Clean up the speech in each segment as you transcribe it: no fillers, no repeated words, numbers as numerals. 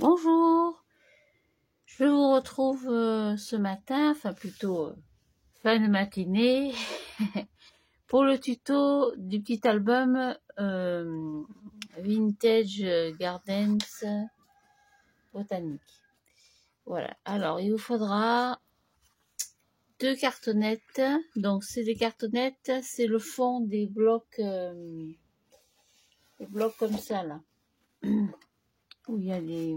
Bonjour, je vous retrouve ce matin, enfin plutôt fin de matinée, pour le tuto du petit album Vintage Gardens Botanique. Voilà, alors il vous faudra 2 cartonnettes, donc c'est des cartonnettes, c'est le fond des blocs comme ça là, où il y a des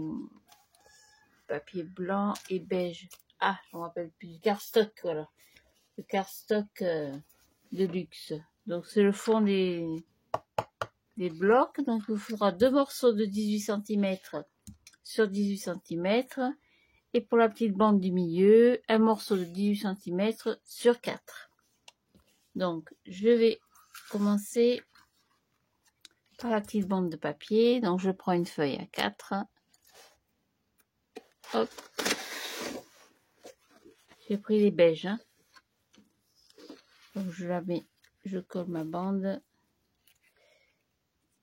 papier blanc et beige. Ah, je me rappelle plus, du cardstock, voilà. Le cardstock de luxe. Donc c'est le fond des blocs. Donc il vous faudra 2 morceaux de 18 cm sur 18 cm. Et pour la petite bande du milieu, un morceau de 18 cm sur 4. Donc je vais commencer par la petite bande de papier. Donc je prends une feuille à 4. Hop. J'ai pris les beiges. Hein. Donc je la mets, je colle ma bande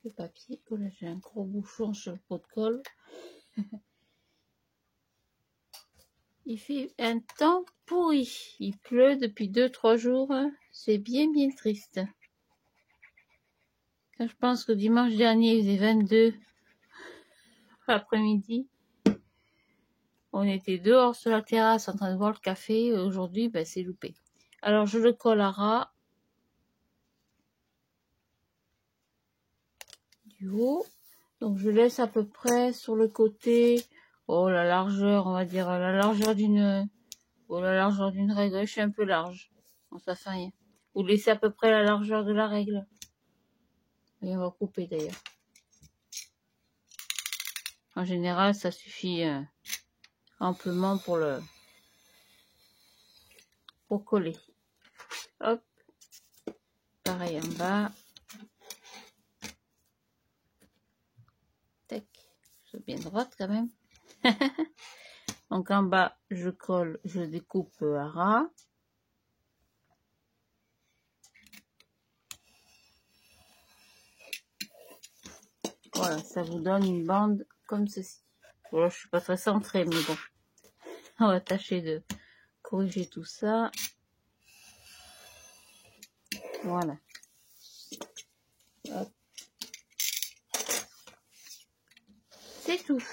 de papier. Oh là, j'ai un gros bouchon sur le pot de colle. Il fait un temps pourri. Il pleut depuis 2-3 jours. C'est bien triste. Quand je pense que dimanche dernier, il faisait 22 l'après-midi. On était dehors sur la terrasse en train de boire le café. Aujourd'hui, ben, c'est loupé. Alors, je le colle à ras du haut. Donc, je laisse à peu près sur le côté, la largeur, on va dire la largeur d'une règle. Je suis un peu large. Bon, ça fait rien. Vous laissez à peu près la largeur de la règle. Et on va couper d'ailleurs. En général, ça suffit amplement pour coller. Hop. Pareil en bas. Tac. C'est bien droite quand même. Donc en bas, je colle, je découpe à ras. Voilà, ça vous donne une bande comme ceci. Voilà, je suis pas très centrée, mais bon. On va tâcher de corriger tout ça. Voilà. Hop. C'est tout.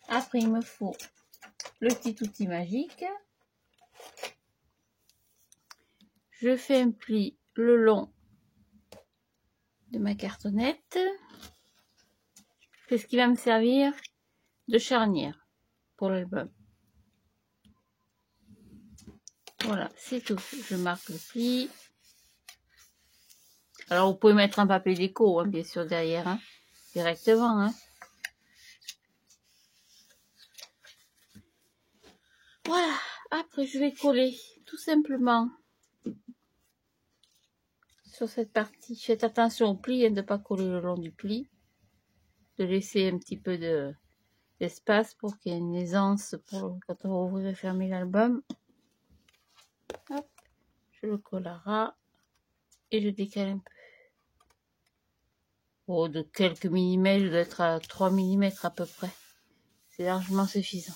Après, il me faut le petit outil magique. Je fais un pli le long de ma cartonnette. C'est ce qui va me servir de charnière pour l'album. Voilà, c'est tout. Je marque le pli. Alors, vous pouvez mettre un papier déco, hein, bien sûr, derrière, hein, directement. Hein. Voilà. Après, je vais coller tout simplement sur cette partie. Faites attention au pli, hein, de ne pas coller le long du pli. De laisser un petit peu d'espace pour qu'il y ait une aisance pour quand on va ouvrir et fermer l'album. Hop, je le colle à ras et je décale un peu. Oh, de quelques millimètres, je dois être à 3 mm à peu près. C'est largement suffisant.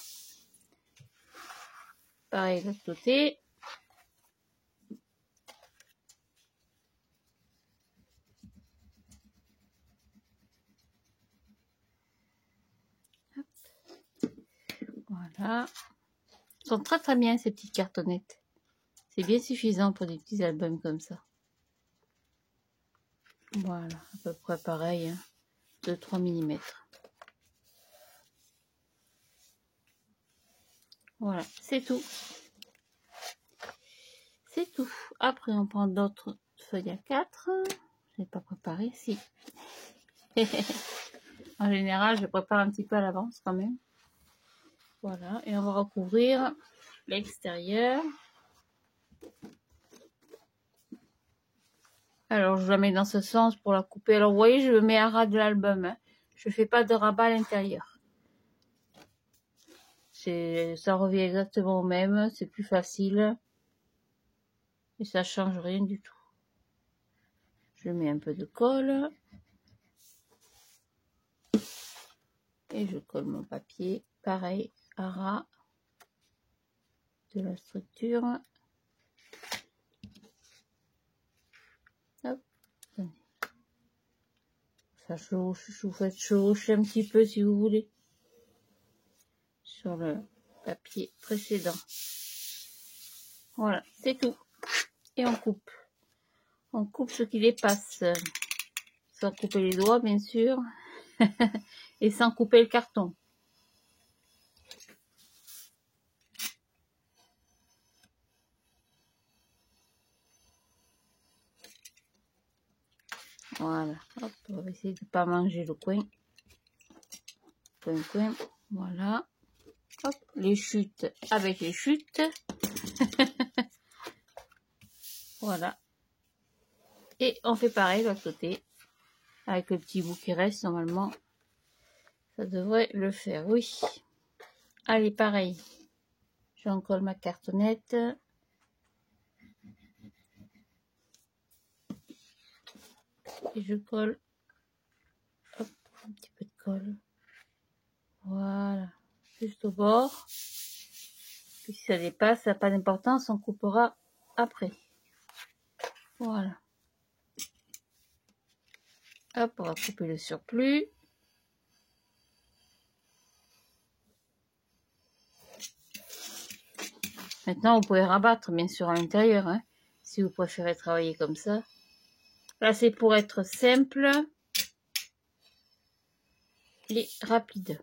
Pareil de l'autre côté. Hop. Voilà. Ils sont très très bien ces petites cartonnettes. C'est bien suffisant pour des petits albums comme ça. Voilà, à peu près pareil, hein, de 3 mm. Voilà, c'est tout. C'est tout. Après, on prend d'autres feuilles à 4. Je n'ai pas préparé, si. En général, je prépare un petit peu à l'avance quand même. Voilà, et on va recouvrir l'extérieur. Alors, je la mets dans ce sens pour la couper. Alors, vous voyez, je me mets à ras de l'album. Hein. Je ne fais pas de rabat à l'intérieur. Ça revient exactement au même. C'est plus facile. Et ça change rien du tout. Je mets un peu de colle. Et je colle mon papier, pareil, à ras de la structure. Hop. Ça chevauche, je vous fais chevaucher un petit peu si vous voulez. Sur le papier précédent. Voilà, c'est tout. Et on coupe. On coupe ce qui dépasse. Sans couper les doigts, bien sûr. Et sans couper le carton. Voilà. Hop, on va essayer de ne pas manger le coin. Coin. Voilà. Hop, les chutes avec les chutes. Voilà. Et on fait pareil de l'autre côté. Avec le petit bout qui reste, normalement. Ça devrait le faire, oui. Allez, pareil. J'en colle ma cartonnette. Et je colle. Hop, un petit peu de colle. Voilà. Juste au bord. Puis si ça dépasse, ça n'a pas d'importance, on coupera après. Voilà. Hop, on va couper le surplus. Maintenant, vous pouvez rabattre, bien sûr, à l'intérieur, hein, si vous préférez travailler comme ça. Là, c'est pour être simple et rapide.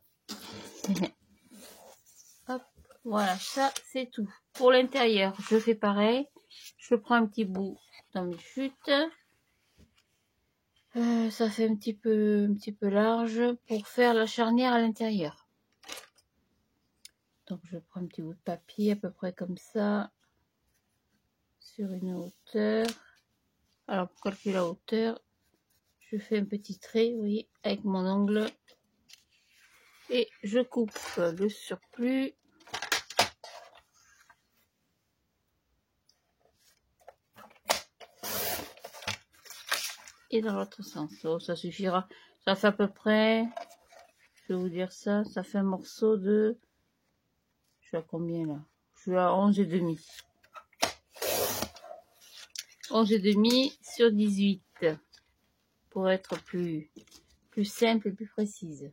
Hop, voilà, ça, c'est tout. Pour l'intérieur, je fais pareil. Je prends un petit bout dans mes chutes. Ça fait un petit peu large pour faire la charnière à l'intérieur. Donc, je prends un petit bout de papier à peu près comme ça. Sur une hauteur. Alors, pour calculer la hauteur, je fais un petit trait, vous voyez, avec mon ongle. Et je coupe le surplus. Et dans l'autre sens. Oh, ça suffira. Ça fait à peu près, je vais vous dire ça, ça fait un morceau de... Je suis à combien là? Je suis à 11,5. 11,5 sur 18. Pour être plus simple et plus précise.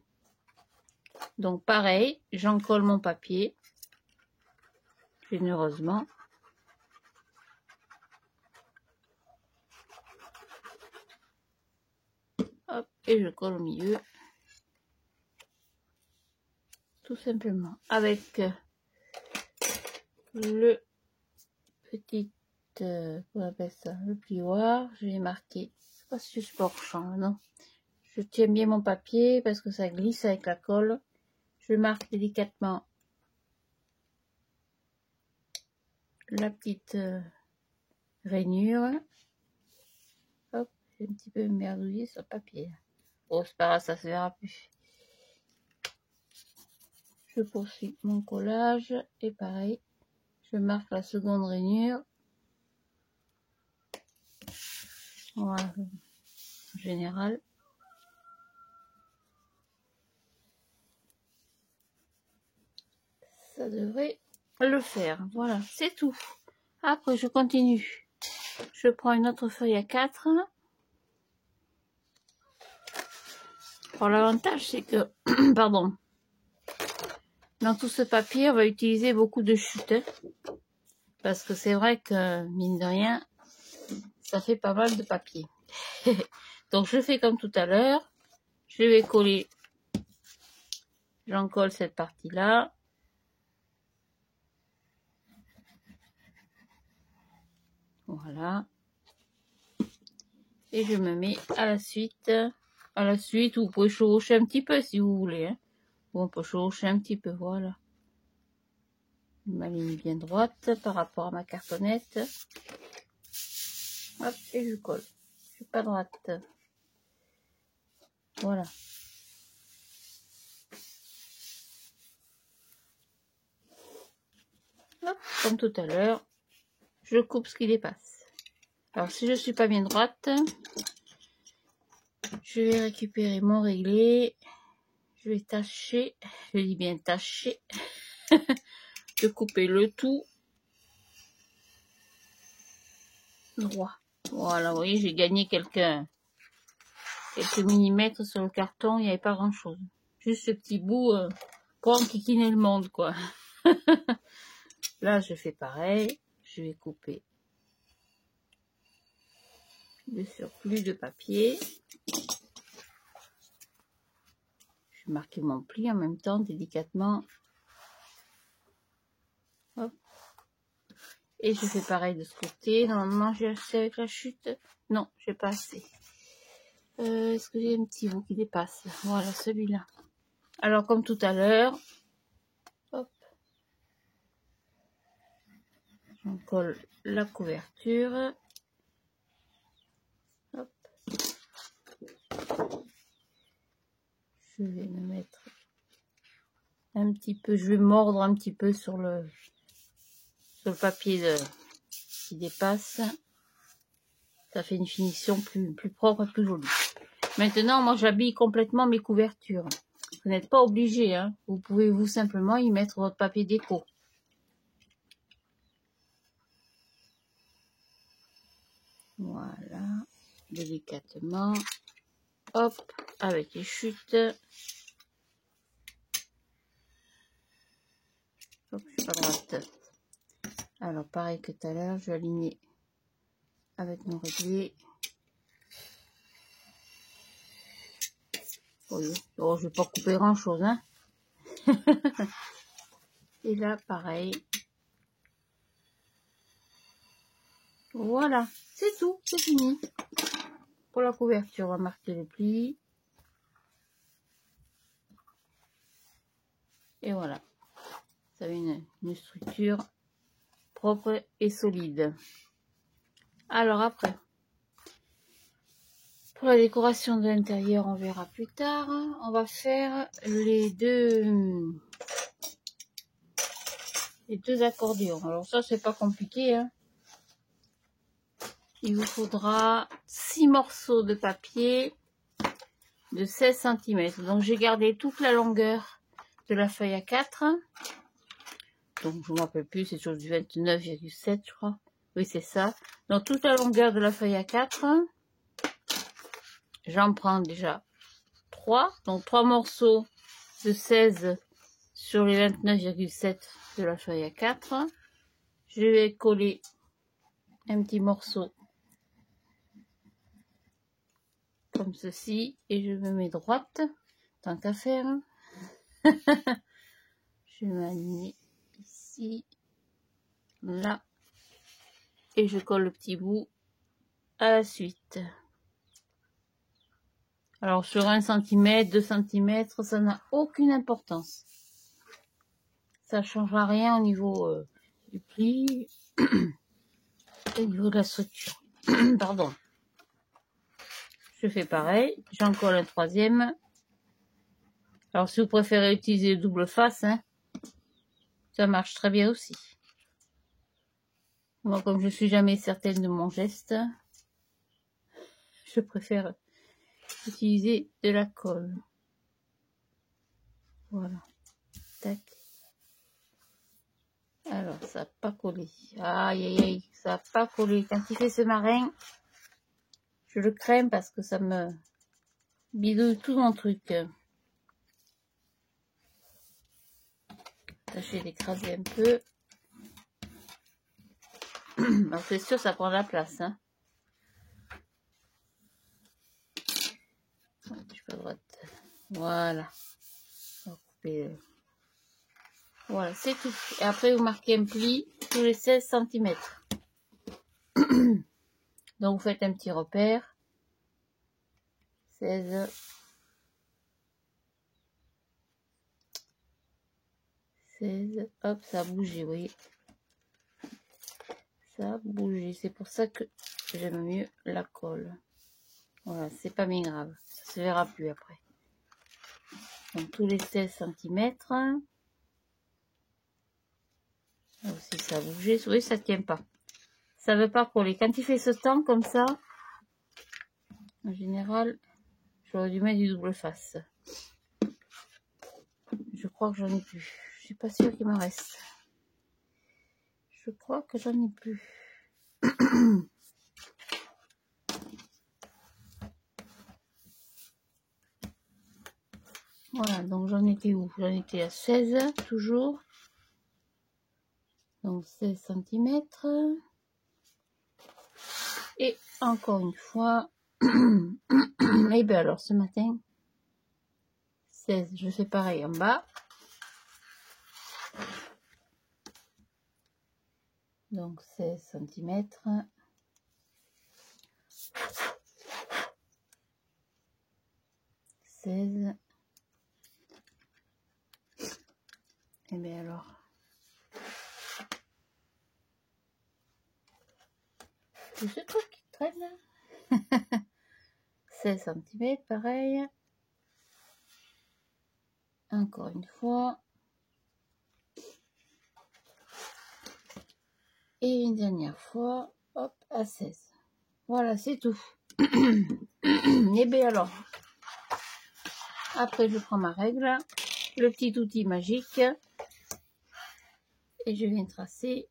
Donc pareil, j'en colle mon papier. Généreusement. Hop, et je colle au milieu. Tout simplement. Avec le petit... comment on appelle ça? Le plioir. Je vais marquer. Je sais pas si je sport champ, non. Je tiens bien mon papier parce que ça glisse avec la colle. Je marque délicatement la petite rainure. Hop, j'ai un petit peu merdouillé sur le papier. Bon, c'est pas grave, ça se verra plus. Je poursuis mon collage et pareil, je marque la seconde rainure. Voilà, en général. Ça devrait le faire. Voilà, c'est tout. Après, je continue. Je prends une autre feuille à 4. Alors, l'avantage, c'est que, pardon, dans tout ce papier, on va utiliser beaucoup de chutes. Parce que c'est vrai que, mine de rien, ça fait pas mal de papier. Donc, je fais comme tout à l'heure. Je vais coller. J'en colle cette partie-là. Voilà. Et je me mets à la suite. À la suite, vous pouvez chevaucher un petit peu si vous voulez. Hein. Bon, on peut chevaucher un petit peu, voilà. Ma ligne bien droite par rapport à ma cartonnette. Hop, et je colle. Je suis pas droite. Voilà. Hop, comme tout à l'heure, je coupe ce qui dépasse. Alors, si je suis pas bien droite, je vais récupérer mon réglé. je vais tâcher, je dis bien tâcher, de couper le tout droit. Voilà, vous voyez, j'ai gagné quelques millimètres sur le carton, il n'y avait pas grand chose. Juste ce petit bout pour enquiquiner le monde, quoi. Là, je fais pareil, je vais couper le surplus de papier. Je vais marquer mon pli en même temps, délicatement. Hop. Et je fais pareil de ce côté. Normalement, j'ai assez avec la chute. Non, j'ai pas assez. Est-ce que j'ai un petit bout qui dépasse? Voilà, celui-là. Alors, comme tout à l'heure, hop, j'en colle la couverture. Hop. Je vais me mettre un petit peu, je vais mordre un petit peu sur le papier qui dépasse. Ça fait une finition plus propre et plus jolie. Maintenant, moi, j'habille complètement mes couvertures. Vous n'êtes pas obligé, hein. Vous pouvez vous simplement y mettre votre papier déco. Voilà, délicatement. Hop, avec les chutes. Hop, je suis pas droite. Alors, pareil que tout à l'heure, je vais aligner avec mon réglé. Oh, je vais pas couper grand chose, hein. Et là, pareil. Voilà, c'est tout, c'est fini. Pour la couverture, on va marquer le pli. Et voilà. Ça a une structure propre et solide. Alors après, pour la décoration de l'intérieur, on verra plus tard. On va faire les deux accordéons. Alors ça, c'est pas compliqué, hein. Il vous faudra 6 morceaux de papier de 16 cm. Donc j'ai gardé toute la longueur de la feuille A4. Donc je ne me rappelle plus, c'est sur du 29,7 je crois. Oui, c'est ça. Donc toute la longueur de la feuille A4. J'en prends déjà 3. Donc 3 morceaux de 16 sur les 29,7 de la feuille A4. Je vais coller un petit morceau comme ceci et je me mets droite, tant qu'à faire. Je vais m'aligner ici, là, et je colle le petit bout à la suite. Alors sur 1 cm, 2 cm, ça n'a aucune importance. Ça ne changera rien au niveau du pli et au niveau de la structure. Pardon. Je fais pareil, j'en colle un troisième. Alors si vous préférez utiliser double face, hein, ça marche très bien aussi. Moi, comme je suis jamais certaine de mon geste, je préfère utiliser de la colle. Voilà. Tac. Alors, ça n'a pas collé. Aïe, aïe, aïe, ça n'a pas collé. Quand il fait ce marin, je le crains parce que ça me bidouille tout mon truc. Tâchez d'écraser un peu. Alors, c'est sûr, ça prend la place. Hein. Je suis pas droite. Voilà. On va couper. Voilà, c'est tout. Et après, vous marquez un pli tous les 16 cm. Donc, vous faites un petit repère. 16. 16. Hop, ça a bougé, vous voyez. Ça a bougé. C'est pour ça que j'aime mieux la colle. Voilà, c'est pas bien grave. Ça se verra plus après. Donc, tous les 16 cm. Là aussi, ça a bougé. Vous voyez, ça tient pas. Ça veut pas coller. Quand il fait ce temps comme ça, en général, j'aurais dû mettre du double face. crois que j'en ai plus. Je suis pas sûre qu'il m'en reste. Je crois que j'en ai plus. Voilà, donc j'en étais où? J'en étais à 16, toujours. Donc 16 cm. Et encore une fois. Et bien alors, ce matin, 16, je fais pareil en bas. Donc 16 cm. 16. Et bien alors. C'est ce truc qui traîne là. 16 cm, pareil. Encore une fois. Et une dernière fois. Hop, à 16. Voilà, c'est tout. Et bien alors. Après, je prends ma règle. Le petit outil magique. Et je viens tracer.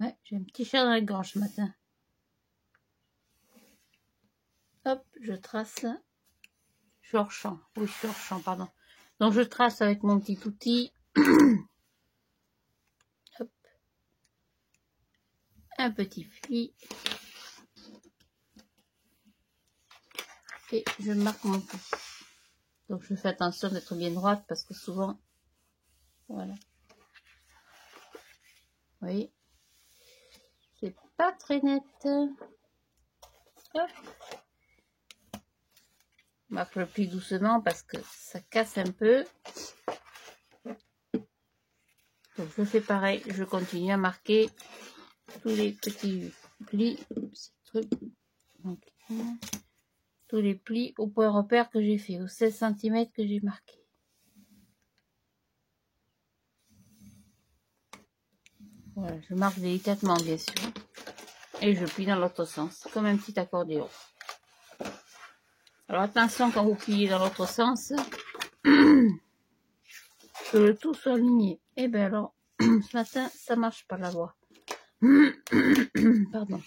Ouais, j'ai un petit chat dans la gorge ce matin. Hop, je trace. Je suis hors champ. Oui, je suis hors champ, pardon. Donc, je trace avec mon petit outil. Hop. Un petit pli. Et je marque mon pli. Donc, je fais attention d'être bien droite parce que souvent, voilà. Oui. C'est pas très net. Hop. Je marque le pli doucement parce que ça casse un peu. Donc, je fais pareil. Je continue à marquer tous les petits plis. Donc, tous les plis au point repère que j'ai fait, aux 16 cm que j'ai marqué. Voilà, je marque délicatement, bien sûr. Et je plie dans l'autre sens, comme un petit accordéon. Alors attention quand vous pliez dans l'autre sens, que le tout soit aligné. Et bien alors, ce matin, ça marche pas la voix. Pardon.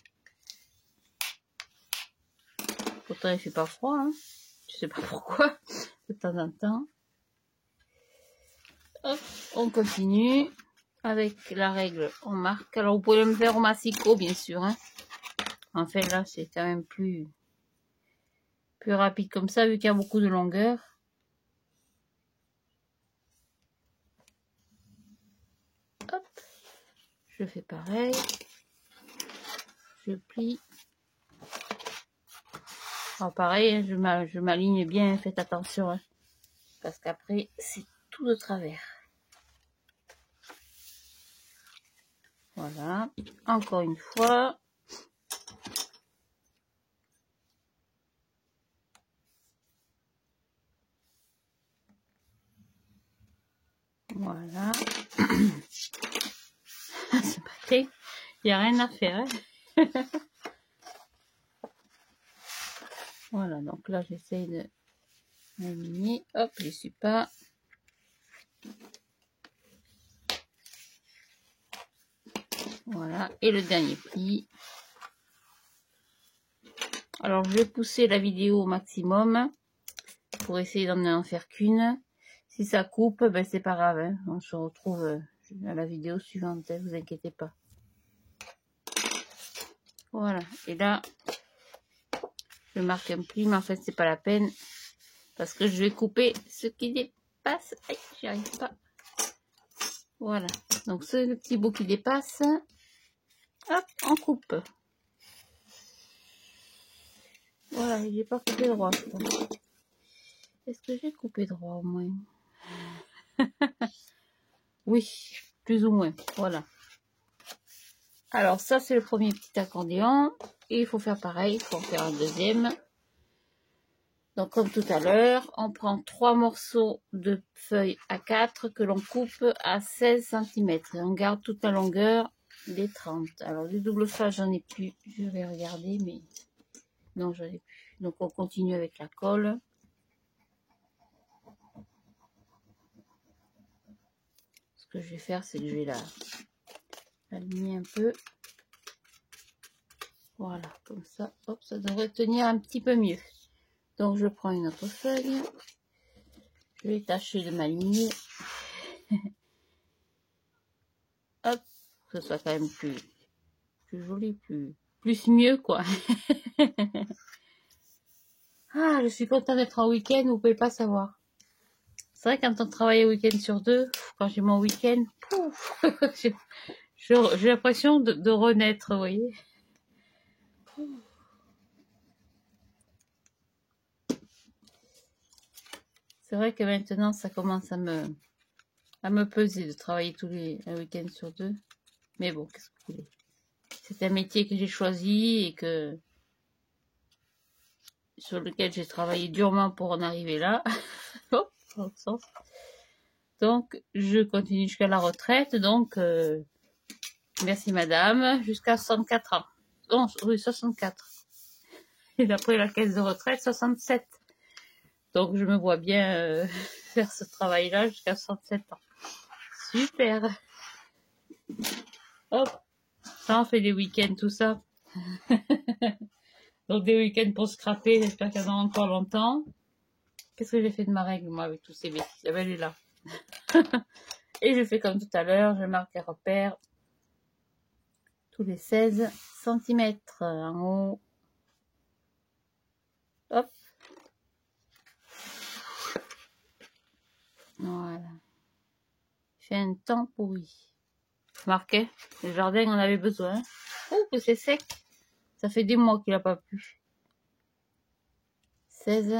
Pourtant, il fait pas froid, hein. Je sais pas pourquoi, de temps en temps. Hop, on continue. Avec la règle, on marque. Alors, vous pouvez le faire au massicot, bien sûr, hein. En fait, là, c'est quand même plus rapide comme ça, vu qu'il y a beaucoup de longueur. Hop, je fais pareil. Je plie. Alors pareil, je m'aligne bien, faites attention, hein, parce qu'après, c'est tout de travers. Voilà, encore une fois. Voilà. C'est parfait. Il n'y a rien à faire. Hein. Voilà, donc là, j'essaye de m'aligner. Hop, je ne suis pas. Voilà, et le dernier pli. Alors, je vais pousser la vidéo au maximum pour essayer d'en faire qu'une. Si ça coupe, ben c'est pas grave. Hein. On se retrouve à la vidéo suivante, hein, vous inquiétez pas. Voilà, et là, je marque un pli, mais en fait, c'est pas la peine. Parce que je vais couper ce qui dépasse. Aïe, j'y arrive pas. Voilà, donc ce petit bout qui dépasse, hop, on coupe. Voilà, j'ai pas coupé droit, je crois. Est-ce que j'ai coupé droit au moins? Oui, plus ou moins, voilà. Alors ça, c'est le premier petit accordéon. Et il faut faire pareil, il faut en faire un deuxième. Donc comme tout à l'heure, on prend 3 morceaux de feuilles A4 que l'on coupe à 16 cm. Et on garde toute la longueur des 30. Alors du double face, j'en ai plus. Je vais regarder, mais non, j'en ai plus. Donc on continue avec la colle. Ce que je vais faire, c'est que je vais l'aligner un peu. Voilà, comme ça. Hop, ça devrait tenir un petit peu mieux. Donc, je prends une autre feuille. Je vais tâcher de m'aligner. Hop, que ce soit quand même plus joli, plus mieux, quoi. Ah, je suis contente d'être en week-end, vous pouvez pas savoir. C'est vrai, quand on travaille un week-end sur deux, quand j'ai mon week-end, j'ai l'impression de renaître, vous voyez. C'est vrai que maintenant, ça commence à me peser de travailler un week-end sur deux. Mais bon, qu'est-ce que vous voulez. C'est un métier que j'ai choisi et sur lequel j'ai travaillé durement pour en arriver là. Oh, dans l'autre sens. Donc, je continue jusqu'à la retraite. Donc, merci madame, jusqu'à 64 ans. Non, oui, 64. Et d'après la caisse de retraite, 67. Donc, je me vois bien faire ce travail-là jusqu'à 67 ans. Super. Hop, ça on fait des week-ends, tout ça. Donc, des week-ends pour scraper, j'espère qu'il y en aura encore longtemps. Qu'est-ce que j'ai fait de ma règle, moi, avec tous ces bêtises? Ah ben, elle est là. Et je fais comme tout à l'heure, je marque les repères tous les 16 cm en haut. Hop. Voilà. Il fait un temps pourri. Remarquez, le jardin en avait besoin. Oh, que c'est sec. Ça fait des mois qu'il n'a pas plu. 16.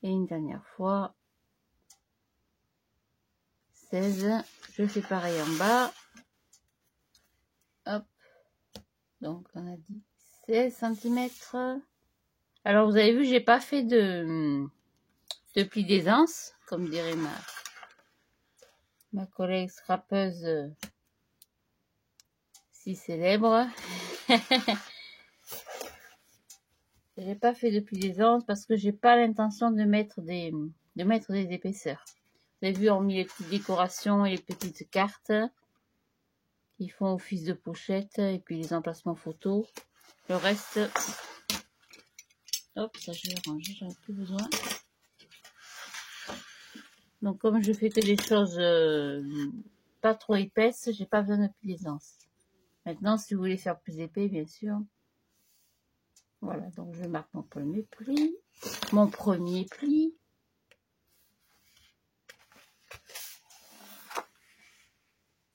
Et une dernière fois. 16. Je fais pareil en bas. Hop. Donc, on a dit 16 cm. Alors, vous avez vu, j'ai pas fait de pli d'aisance, comme dirait ma collègue scrapeuse si célèbre. J'ai pas fait de pli d'aisance parce que j'ai pas l'intention de mettre des épaisseurs. Vous avez vu, hormis les petites décorations et les petites cartes qui font office de pochette et puis les emplacements photos. Le reste, hop, ça je vais ranger, j'en ai plus besoin. Donc comme je fais que des choses pas trop épaisses, j'ai pas besoin de pli d'aisance. Maintenant, si vous voulez faire plus épais, bien sûr. Voilà, donc je marque mon premier pli.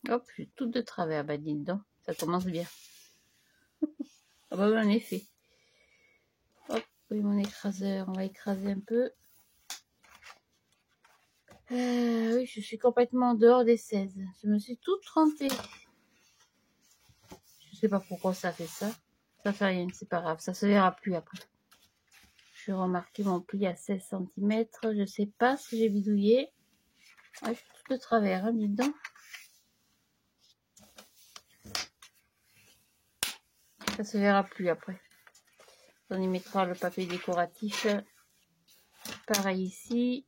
Hop, je suis toute de travers, bah dis donc, ça commence bien. Ah bah oui, en effet. Hop, oui, mon écraseur, on va écraser un peu. Oui, je suis complètement en dehors des 16. Je me suis toute trempée. Je sais pas pourquoi ça fait ça. Ça fait rien, c'est pas grave, ça se verra plus après. Je vais remarquer mon pli à 16 cm. Je sais pas ce que j'ai bidouillé. Ah, je suis toute de travers, hein, dis donc. Ça se verra plus après. On y mettra le papier décoratif. Pareil ici.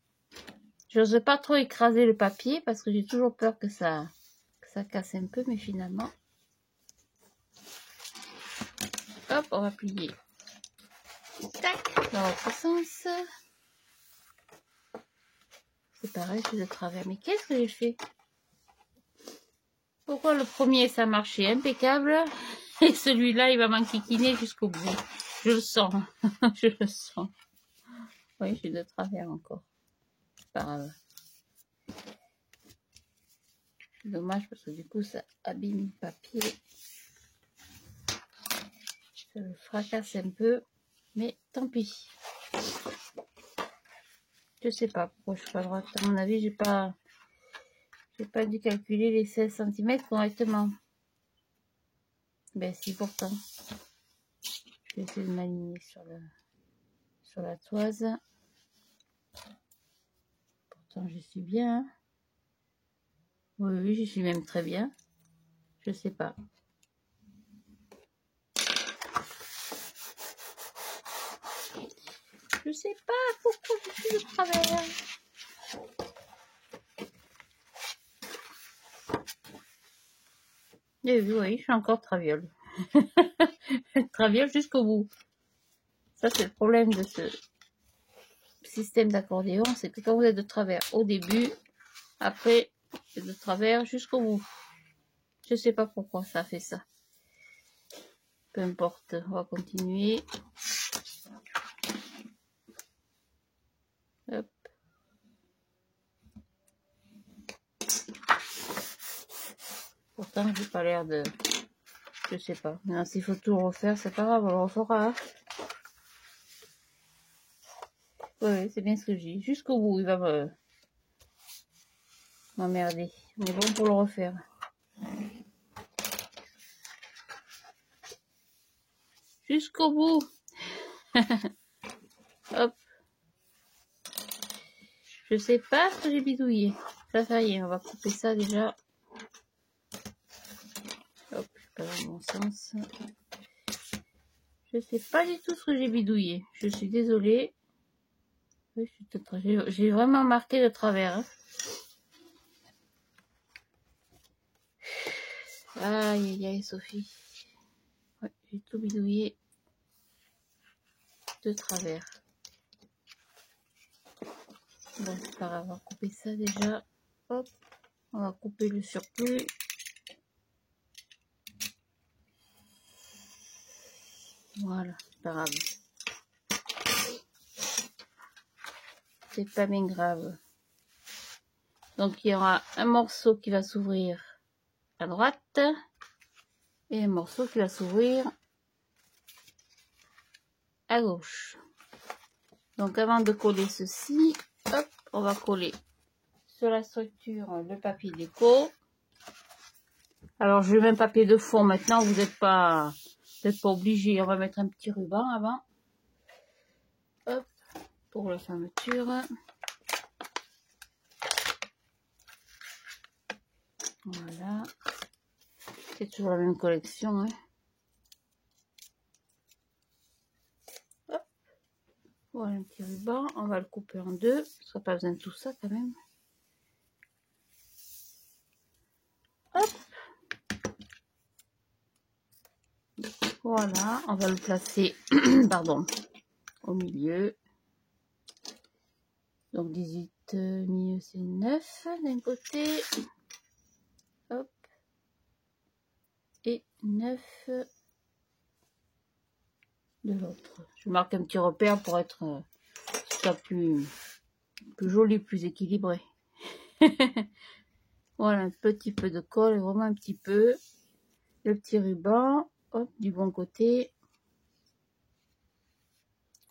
J'ose pas trop écraser le papier parce que j'ai toujours peur que ça casse un peu, mais finalement. Hop, on va plier. Tac, dans l'autre sens. C'est pareil, c'est de travers. Mais qu'est-ce que j'ai fait? Pourquoi le premier ça marchait impeccable et celui-là il va m'enquiquiner jusqu'au bout? Je le sens. Je le sens. Oui, j'ai de travers encore. C'est pas grave. Dommage parce que du coup ça abîme le papier. Ça le fracasse un peu. Mais tant pis. Je sais pas pourquoi je suis pas droite. À mon avis, j'ai pas dû calculer les 16 cm correctement. Ben si, pourtant. Je vais essayer de m'aligner sur la toise. Pourtant, je suis bien. Hein. Oui, oui, je suis même très bien. Je sais pas. Je sais pas pourquoi je suis de travers. Et oui, je suis encore traviole. Traviole jusqu'au bout. Ça, c'est le problème de ce système d'accordéon, c'est que quand vous êtes de travers au début, après, c'est de travers jusqu'au bout. Je sais pas pourquoi ça fait ça. Peu importe, on va continuer. Hop. Pourtant, j'ai pas l'air de... Je sais pas. Non, s'il faut tout refaire, c'est pas grave, on le refera. Hein. Ouais, c'est bien ce que je dis. Jusqu'au bout, il va m'emmerder. Mais bon, pour le refaire. Jusqu'au bout. Hop. Je sais pas ce que j'ai bidouillé. Ça y est, on va couper ça déjà. Hop, pas dans le bon sens. Je sais pas du tout ce que j'ai bidouillé. Je suis désolée. J'ai vraiment marqué de travers. Hein. Aïe, aïe, aïe, Sophie. Ouais, j'ai tout bidouillé de travers. Bon, c'est pas grave, on va couper ça déjà. Hop, on va couper le surplus. Voilà, c'est pas grave. C'est pas bien grave. Donc, il y aura un morceau qui va s'ouvrir à droite et un morceau qui va s'ouvrir à gauche. Donc, avant de coller ceci, hop, on va coller sur la structure le papier déco. Alors, je mets un papier de fond maintenant, vous n'êtes pas obligé. On va mettre un petit ruban avant. Hop, pour la fermeture. Voilà. C'est toujours la même collection. Hein. Hop. Voilà un petit ruban. On va le couper en deux. Ça n'a pas besoin de tout ça quand même. Hop. Voilà. On va le placer pardon, au milieu. Donc 18 milieu c'est 9 d'un côté. Hop. Et 9 de l'autre. Je marque un petit repère pour être ça plus joli, plus équilibré. Voilà, un petit peu de colle, vraiment un petit peu. Le petit ruban, hop, du bon côté.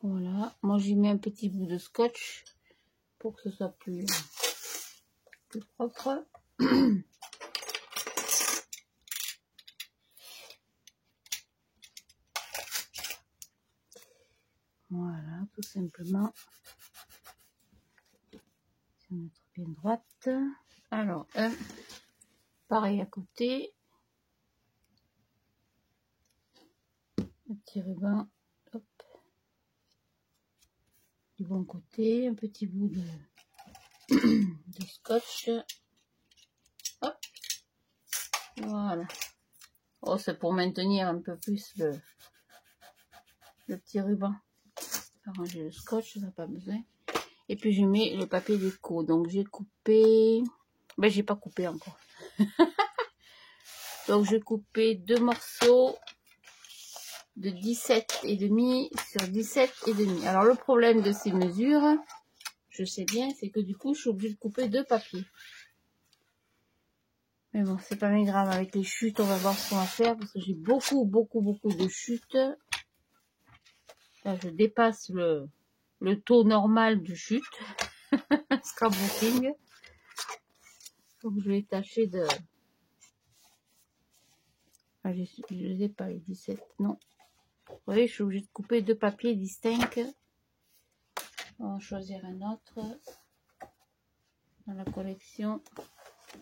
Voilà, moi j'y mets un petit bout de scotch pour que ce soit plus propre. Voilà, tout simplement. Ça va être bien droite. Alors, pareil à côté. Un petit ruban, hop, du bon côté, un petit bout de scotch. Hop, voilà. Oh, c'est pour maintenir un peu plus le petit ruban. Arranger le scotch, ça n'a pas besoin. Et puis je mets le papier déco. Donc j'ai coupé, ben j'ai pas coupé encore. Donc j'ai coupé deux morceaux de 17,5 sur 17,5. Alors le problème de ces mesures, je sais bien, c'est que du coup je suis obligée de couper deux papiers. Mais bon, c'est pas bien grave. Avec les chutes, on va voir ce qu'on va faire parce que j'ai beaucoup de chutes. Là, je dépasse le taux normal de chute. Scrapbooking. Donc je vais tâcher de... Ah, je ne les ai pas les 17, non. Vous voyez, je suis obligée de couper deux papiers distincts. On va choisir un autre dans la collection.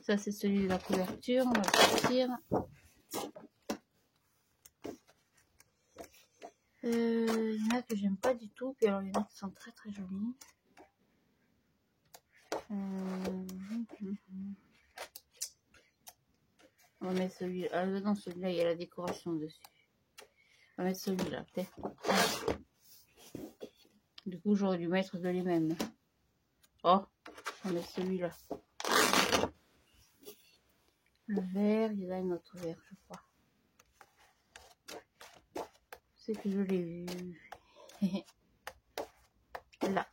Ça, c'est celui de la couverture. On va le sortir. Il y en a que j'aime pas du tout. Puis alors, il y en a qui sont très jolis. On On va mettre celui-là. Ah non, celui-là, il y a la décoration dessus. On va mettre celui-là, peut-être. Du coup, j'aurais dû mettre de les mêmes. Oh, on va mettre celui-là. Le vert, il y a un autre vert, je crois. C'est que je l'ai vu. Là.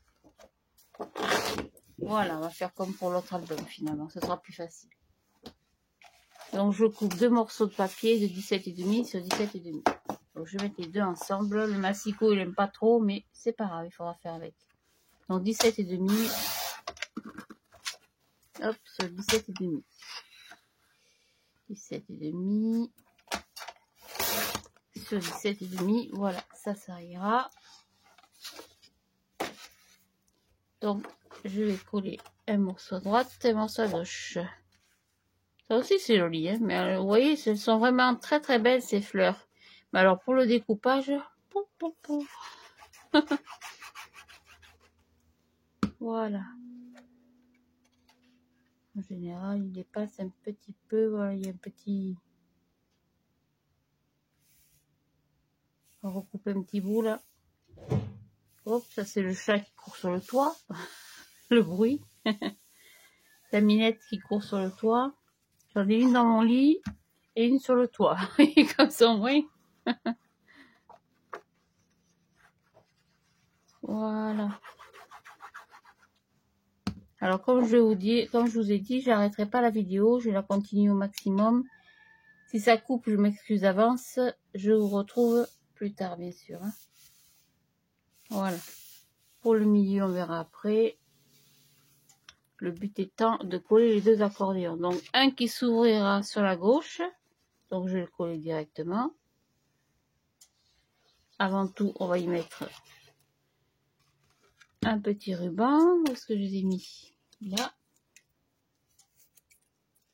Voilà, on va faire comme pour l'autre album finalement. Ce sera plus facile. Donc, je coupe 2 morceaux de papier de 17,5 sur 17,5. Donc, je vais mettre les deux ensemble. Le massicot, il n'aime pas trop, mais c'est pas grave, il faudra faire avec. Donc, 17,5. Hop, sur 17,5. 17,5. Sur 17,5. Voilà, ça ira. Donc, je vais coller un morceau à droite et un morceau à gauche. Ça aussi, c'est joli, hein. Mais vous voyez, elles sont vraiment très très belles, ces fleurs. Mais alors, pour le découpage, voilà. En général, il dépasse un petit peu. Voilà, il y a un petit... On va recouper un petit bout, là. Hop, ça, c'est le chat qui court sur le toit. Le bruit. La minette qui court sur le toit. J'en ai une dans mon lit et une sur le toit. Comme son bruit. Voilà. Alors, comme je vous ai dit, j'arrêterai pas la vidéo. Je la continue au maximum. Si ça coupe, je m'excuse d'avance. Je vous retrouve plus tard, bien sûr. Hein. Voilà. Pour le milieu, on verra après. Le but étant de coller les deux accordéons. Donc, un qui s'ouvrira sur la gauche. Donc, je vais le coller directement. Avant tout, on va y mettre un petit ruban. Où est-ce que je les ai mis? Là.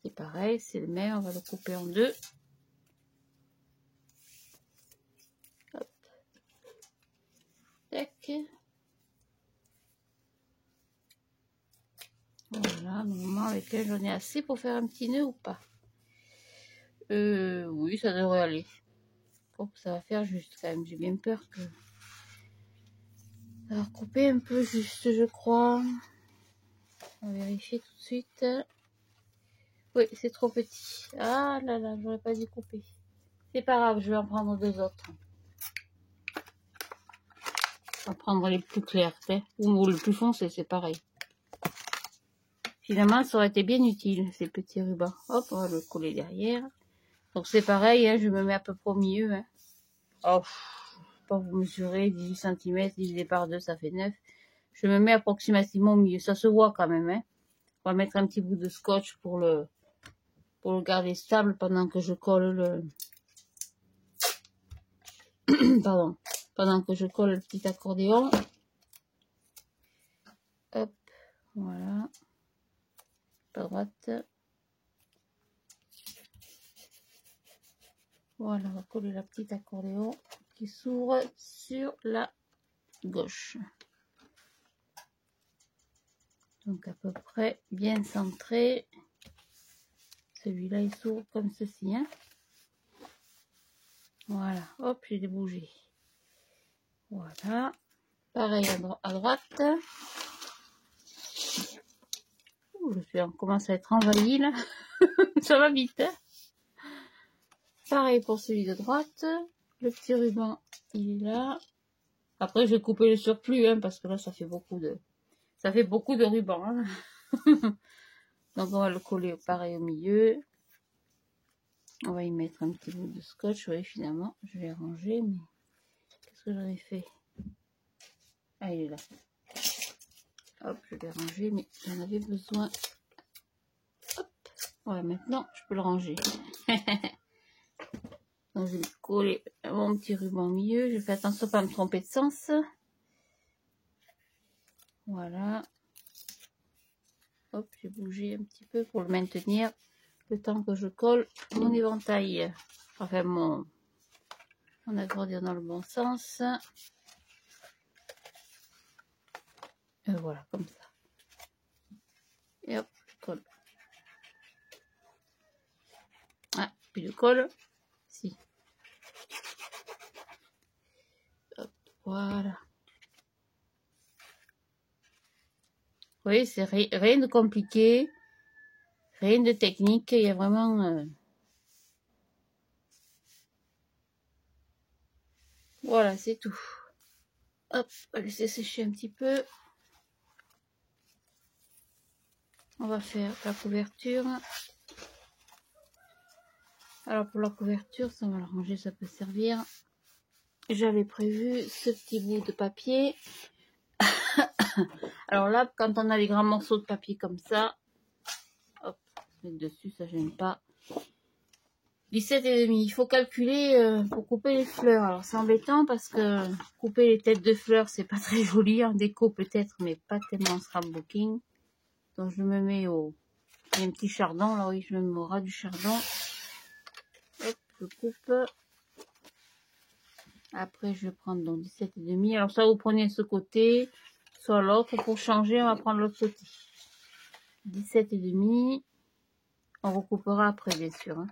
C'est pareil, c'est le même. On va le couper en deux. Hop. Tac. Voilà, normalement, avec elle, j'en ai assez pour faire un petit nœud ou pas? Oui, ça devrait aller. Oh, ça va faire juste quand même. J'ai bien peur que... Alors, couper un peu juste, je crois. On va vérifier tout de suite. Oui, c'est trop petit. Ah là là, j'aurais pas dû couper. C'est pas grave, je vais en prendre deux autres. On va prendre les plus clairs, ou le plus foncé, c'est pareil. Finalement, ça aurait été bien utile, ces petits rubans. Hop, on va le coller derrière. Donc c'est pareil, hein, je me mets à peu près au milieu. Hein. Oh, pas vous mesurer, 18 cm divisé par 2, ça fait 9. Je me mets approximativement au milieu. Ça se voit quand même. Hein. On va mettre un petit bout de scotch pour le garder stable pendant que je colle le... Pardon. Pendant que je colle le petit accordéon. Hop, voilà. À droite. Voilà, on va coller la petite accordéon qui s'ouvre sur la gauche. Donc à peu près bien centré. Celui-là, il s'ouvre comme ceci. Hein. Voilà, hop, j'ai des bougies. Voilà. Pareil à droite. Ouh, on commence à être envahi là. Ça va vite. Hein. Pareil pour celui de droite. Le petit ruban, il est là. Après, je vais couper le surplus, hein, parce que là, ça fait beaucoup de ruban. Hein. Donc, on va le coller pareil au milieu. On va y mettre un petit bout de scotch. Oui, finalement, je vais ranger, mais qu'est-ce que j'en ai fait? Ah, il est là. Hop, je vais ranger, mais j'en avais besoin. Hop. Ouais, maintenant, je peux le ranger. Donc, je vais coller mon petit ruban au milieu. Je fais attention à ne pas me tromper de sens. Voilà. Hop, j'ai bougé un petit peu pour le maintenir. Le temps que je colle mon éventail. Enfin, mon accordéon dans le bon sens. Et voilà, comme ça. Et hop, je colle. Ah, Plus de colle. Si. Hop, voilà. Vous voyez, c'est rien de compliqué. Rien de technique. Il y a vraiment... Voilà, c'est tout. Hop, on va laisser sécher un petit peu. On va faire la couverture. Alors pour la couverture, ça on va la ranger, ça peut servir. J'avais prévu ce petit bout de papier. Alors là, quand on a les grands morceaux de papier comme ça, hop, mettre dessus, ça gêne pas. 17,5. Il faut calculer pour couper les fleurs. Alors c'est embêtant parce que couper les têtes de fleurs, c'est pas très joli. En déco peut-être, mais pas tellement en scrapbooking. Donc je me mets au... Il y a un petit chardon, là oui, je me mets au ras du chardon. Hop, je coupe. Après je vais prendre donc 17,5. Alors ça vous prenez ce côté, soit l'autre. Pour changer, on va prendre l'autre côté. 17,5. On recoupera après bien sûr. Hein.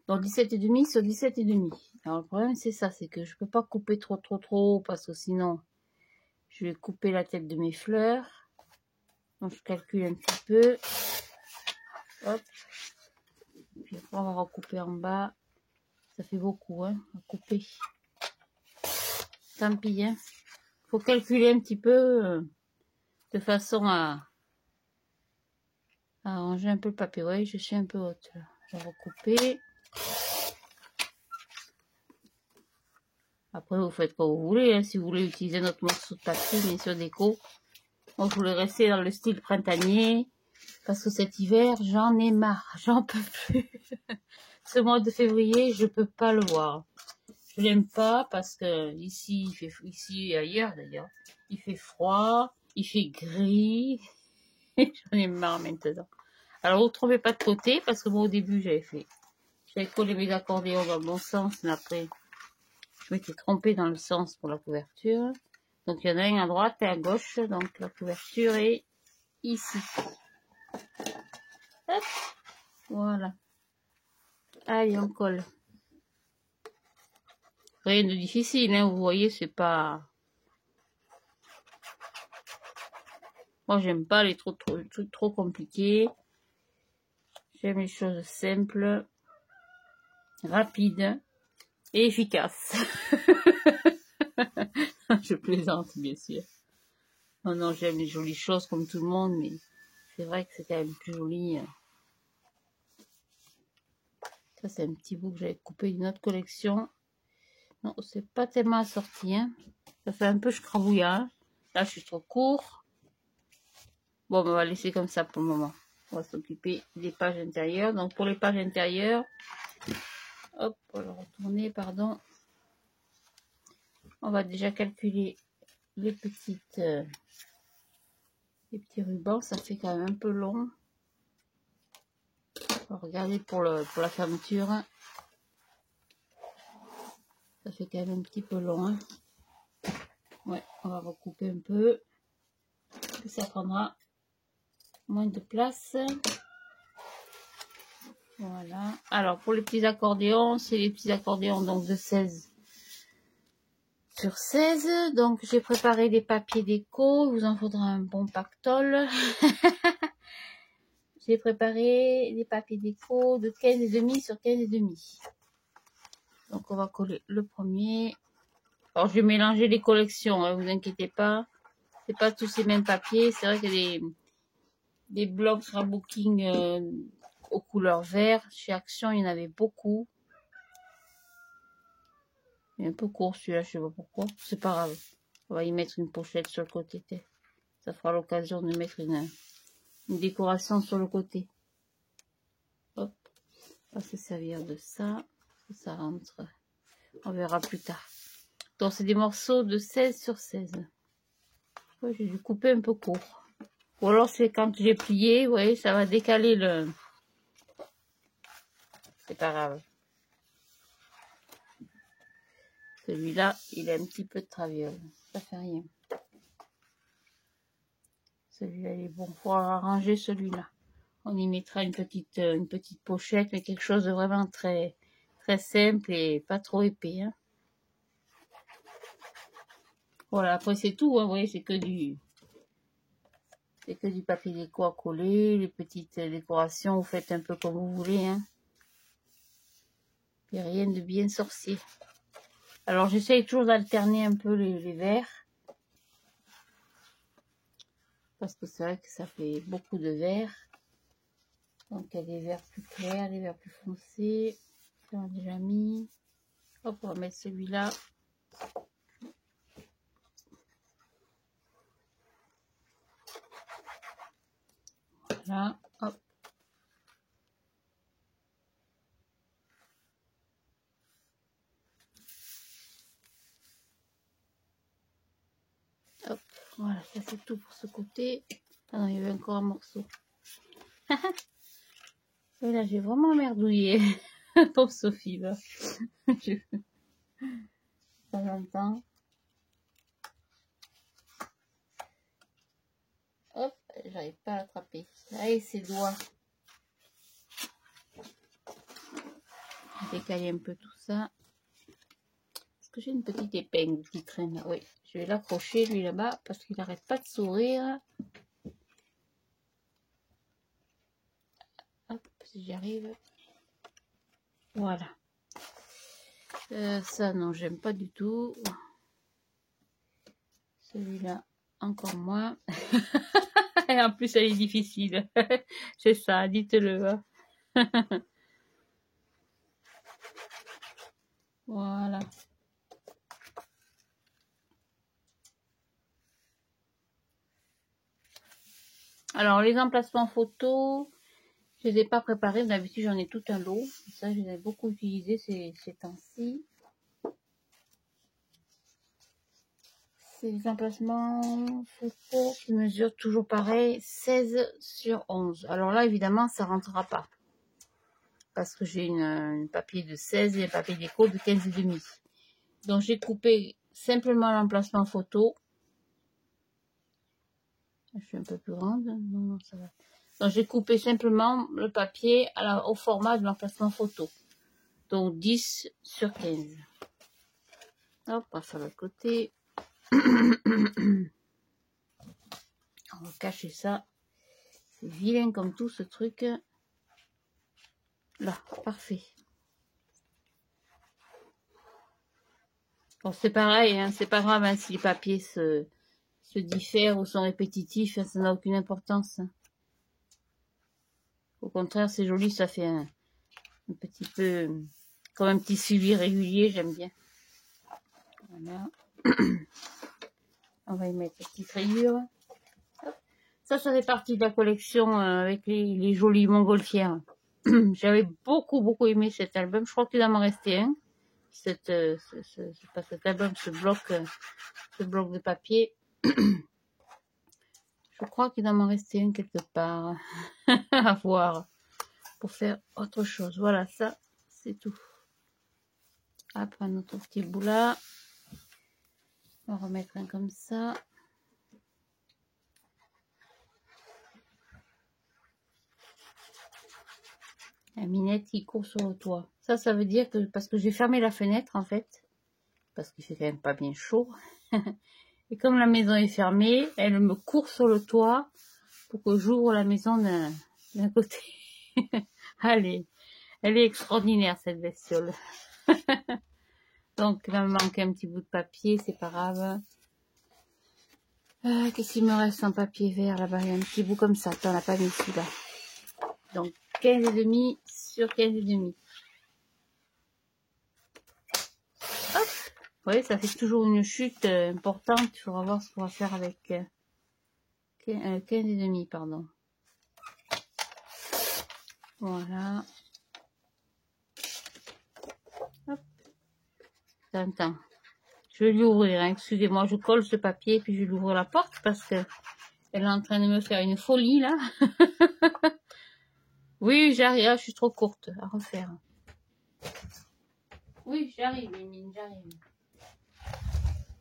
Donc 17,5 sur 17,5. Alors le problème c'est ça, c'est que je peux pas couper trop parce que sinon je vais couper la tête de mes fleurs. Donc je calcule un petit peu. Hop. Puis après on va recouper en bas. Ça fait beaucoup hein, à couper. Tant pis hein. Faut calculer un petit peu de façon à ranger un peu le papier. Ouais, je suis un peu haute là. Je vais recouper. Après, vous faites comme vous voulez. Hein. Si vous voulez utiliser notre morceau de papier, bien sûr, déco. Moi, je voulais rester dans le style printanier. Parce que cet hiver, j'en ai marre. J'en peux plus. Ce mois de février, je peux pas le voir. Je l'aime pas parce que ici, il fait, ici et ailleurs d'ailleurs, il fait froid, il fait gris. J'en ai marre maintenant. Alors, vous ne trouvez pas de côté parce que moi, au début, j'avais collé mes accordéons dans le bon sens, mais après, je m'étais trompée dans le sens pour la couverture. Donc, il y en a un à droite et à gauche. Donc, la couverture est ici. Hop. Voilà. Allez, on colle. Rien de difficile, hein. Vous voyez, c'est pas... Moi, j'aime pas les trucs trop compliqués. J'aime les choses simples, rapides et efficaces. Je plaisante, bien sûr. Non, non, j'aime les jolies choses comme tout le monde, mais c'est vrai que c'est quand même plus joli. Ça, c'est un petit bout que j'avais coupé d'une autre collection. Non, c'est pas tellement assorti, hein. Ça fait un peu scrabouillat. Là, je suis trop court. Bon, on va laisser comme ça pour le moment. On va s'occuper des pages intérieures. Donc, pour les pages intérieures, hop, on va retourner, pardon. On va déjà calculer les petits rubans. Ça fait quand même un peu long. On va regarder pour la fermeture. Ça fait quand même un petit peu long. Hein. Ouais, on va recouper un peu. Ça prendra moins de place. Voilà. Alors, pour les petits accordéons, c'est les petits accordéons donc de 16 sur 16. Donc, j'ai préparé des papiers déco. Il vous en faudra un bon pactole. J'ai préparé des papiers déco de 15,5 sur 15,5. Donc, on va coller le premier. Alors, je vais mélanger les collections, hein, vous inquiétez pas. C'est pas tous ces mêmes papiers. C'est vrai qu'il y a des blocs scrapbooking aux couleurs vert. Chez Action, il y en avait beaucoup. Il est un peu court celui-là, je sais pas pourquoi. C'est pas grave. On va y mettre une pochette sur le côté. Ça fera l'occasion de mettre une décoration sur le côté. Hop. On va se servir de ça. Ça rentre. On verra plus tard. Donc, c'est des morceaux de 16 sur 16. Ouais, j'ai dû couper un peu court. Ou alors, c'est quand j'ai plié, vous voyez, ça va décaler le... C'est pas grave. Celui-là, il a un petit peu de traviole. Ça fait rien. Celui-là, il est bon. Faut arranger celui-là. On y mettra une petite pochette, mais quelque chose de vraiment très, très simple et pas trop épais. Hein. Voilà, après c'est tout, hein, vous voyez, c'est que du papier déco à coller, les petites décorations, vous faites un peu comme vous voulez. Hein. Il n'y a rien de bien sorcier. Alors j'essaye toujours d'alterner un peu les verts. Parce que c'est vrai que ça fait beaucoup de verts. Donc il y a des verts plus clairs, des verts plus foncés. Ça on a déjà mis. Hop, on va mettre celui-là. Voilà, hop. Hop, voilà, ça c'est tout pour ce côté. Ah non, il y avait encore un morceau. Et là, j'ai vraiment merdouillé. Pauvre Sophie, là. De temps en temps. Hop, j'arrive pas à l'attraper. Allez, ses doigts. Décaler un peu tout ça. Est-ce que j'ai une petite épingle qui traîne? Oui, je vais l'accrocher lui là-bas parce qu'il n'arrête pas de sourire. Hop, si j'y arrive. Voilà. Ça, non, j'aime pas du tout. Celui-là, encore moins. Et en plus, elle est difficile. C'est ça, dites-le. Hein. Voilà. Alors, les emplacements photos, je les ai pas préparés. D'habitude, j'en ai tout un lot. Ça, je les ai beaucoup utilisés ces temps-ci. C'est des emplacements photos qui mesurent toujours pareil, 16 sur 11. Alors là, évidemment, ça rentrera pas. Parce que j'ai un papier de 16 et un papier déco de 15,5. Donc, j'ai coupé simplement l'emplacement photo. Je suis un peu plus grande. Non, non, ça va. Donc, j'ai coupé simplement le papier au format de l'emplacement photo. Donc, 10 sur 15. Hop, on passe à l'autre côté. On va cacher ça. C'est vilain comme tout, ce truc. Là, parfait. Bon, c'est pareil, hein, c'est pas grave hein, si les papiers se diffèrent ou sont répétitifs, hein, ça n'a aucune importance. Hein. Au contraire, c'est joli, ça fait un petit peu comme un petit suivi régulier, j'aime bien. Voilà. On va y mettre la petite rayure. Ça fait partie de la collection avec les jolies montgolfières. J'avais beaucoup aimé cet album. Je crois qu'il en m'en restait un. Cet album, ce bloc de papier. Je crois qu'il en m'en restait un quelque part. À voir. Pour faire autre chose. Voilà, ça, c'est tout. Hop, un autre petit bout là. On va remettre un comme ça. La minette qui court sur le toit. Ça veut dire que parce que j'ai fermé la fenêtre en fait. Parce qu'il fait quand même pas bien chaud. Et comme la maison est fermée, elle me court sur le toit pour que j'ouvre la maison d'un côté. Allez, elle est extraordinaire cette bestiole. Donc là, il me manque un petit bout de papier, c'est pas grave. Qu'est-ce qu'il me reste en papier vert là-bas? Il y a un petit bout comme ça. Attends, on n'a pas mis celui-là. Donc 15,5 sur 15,5. Hop. Vous voyez, ça fait toujours une chute importante. Il faudra voir ce qu'on va faire avec 15,5, pardon. Voilà. Hop. Attends. Je vais l'ouvrir, hein. Excusez-moi, je colle ce papier puis je vais l'ouvrir la porte parce que elle est en train de me faire une folie là. Oui, j'arrive, je suis trop courte à refaire. Oui, j'arrive, Mine, j'arrive.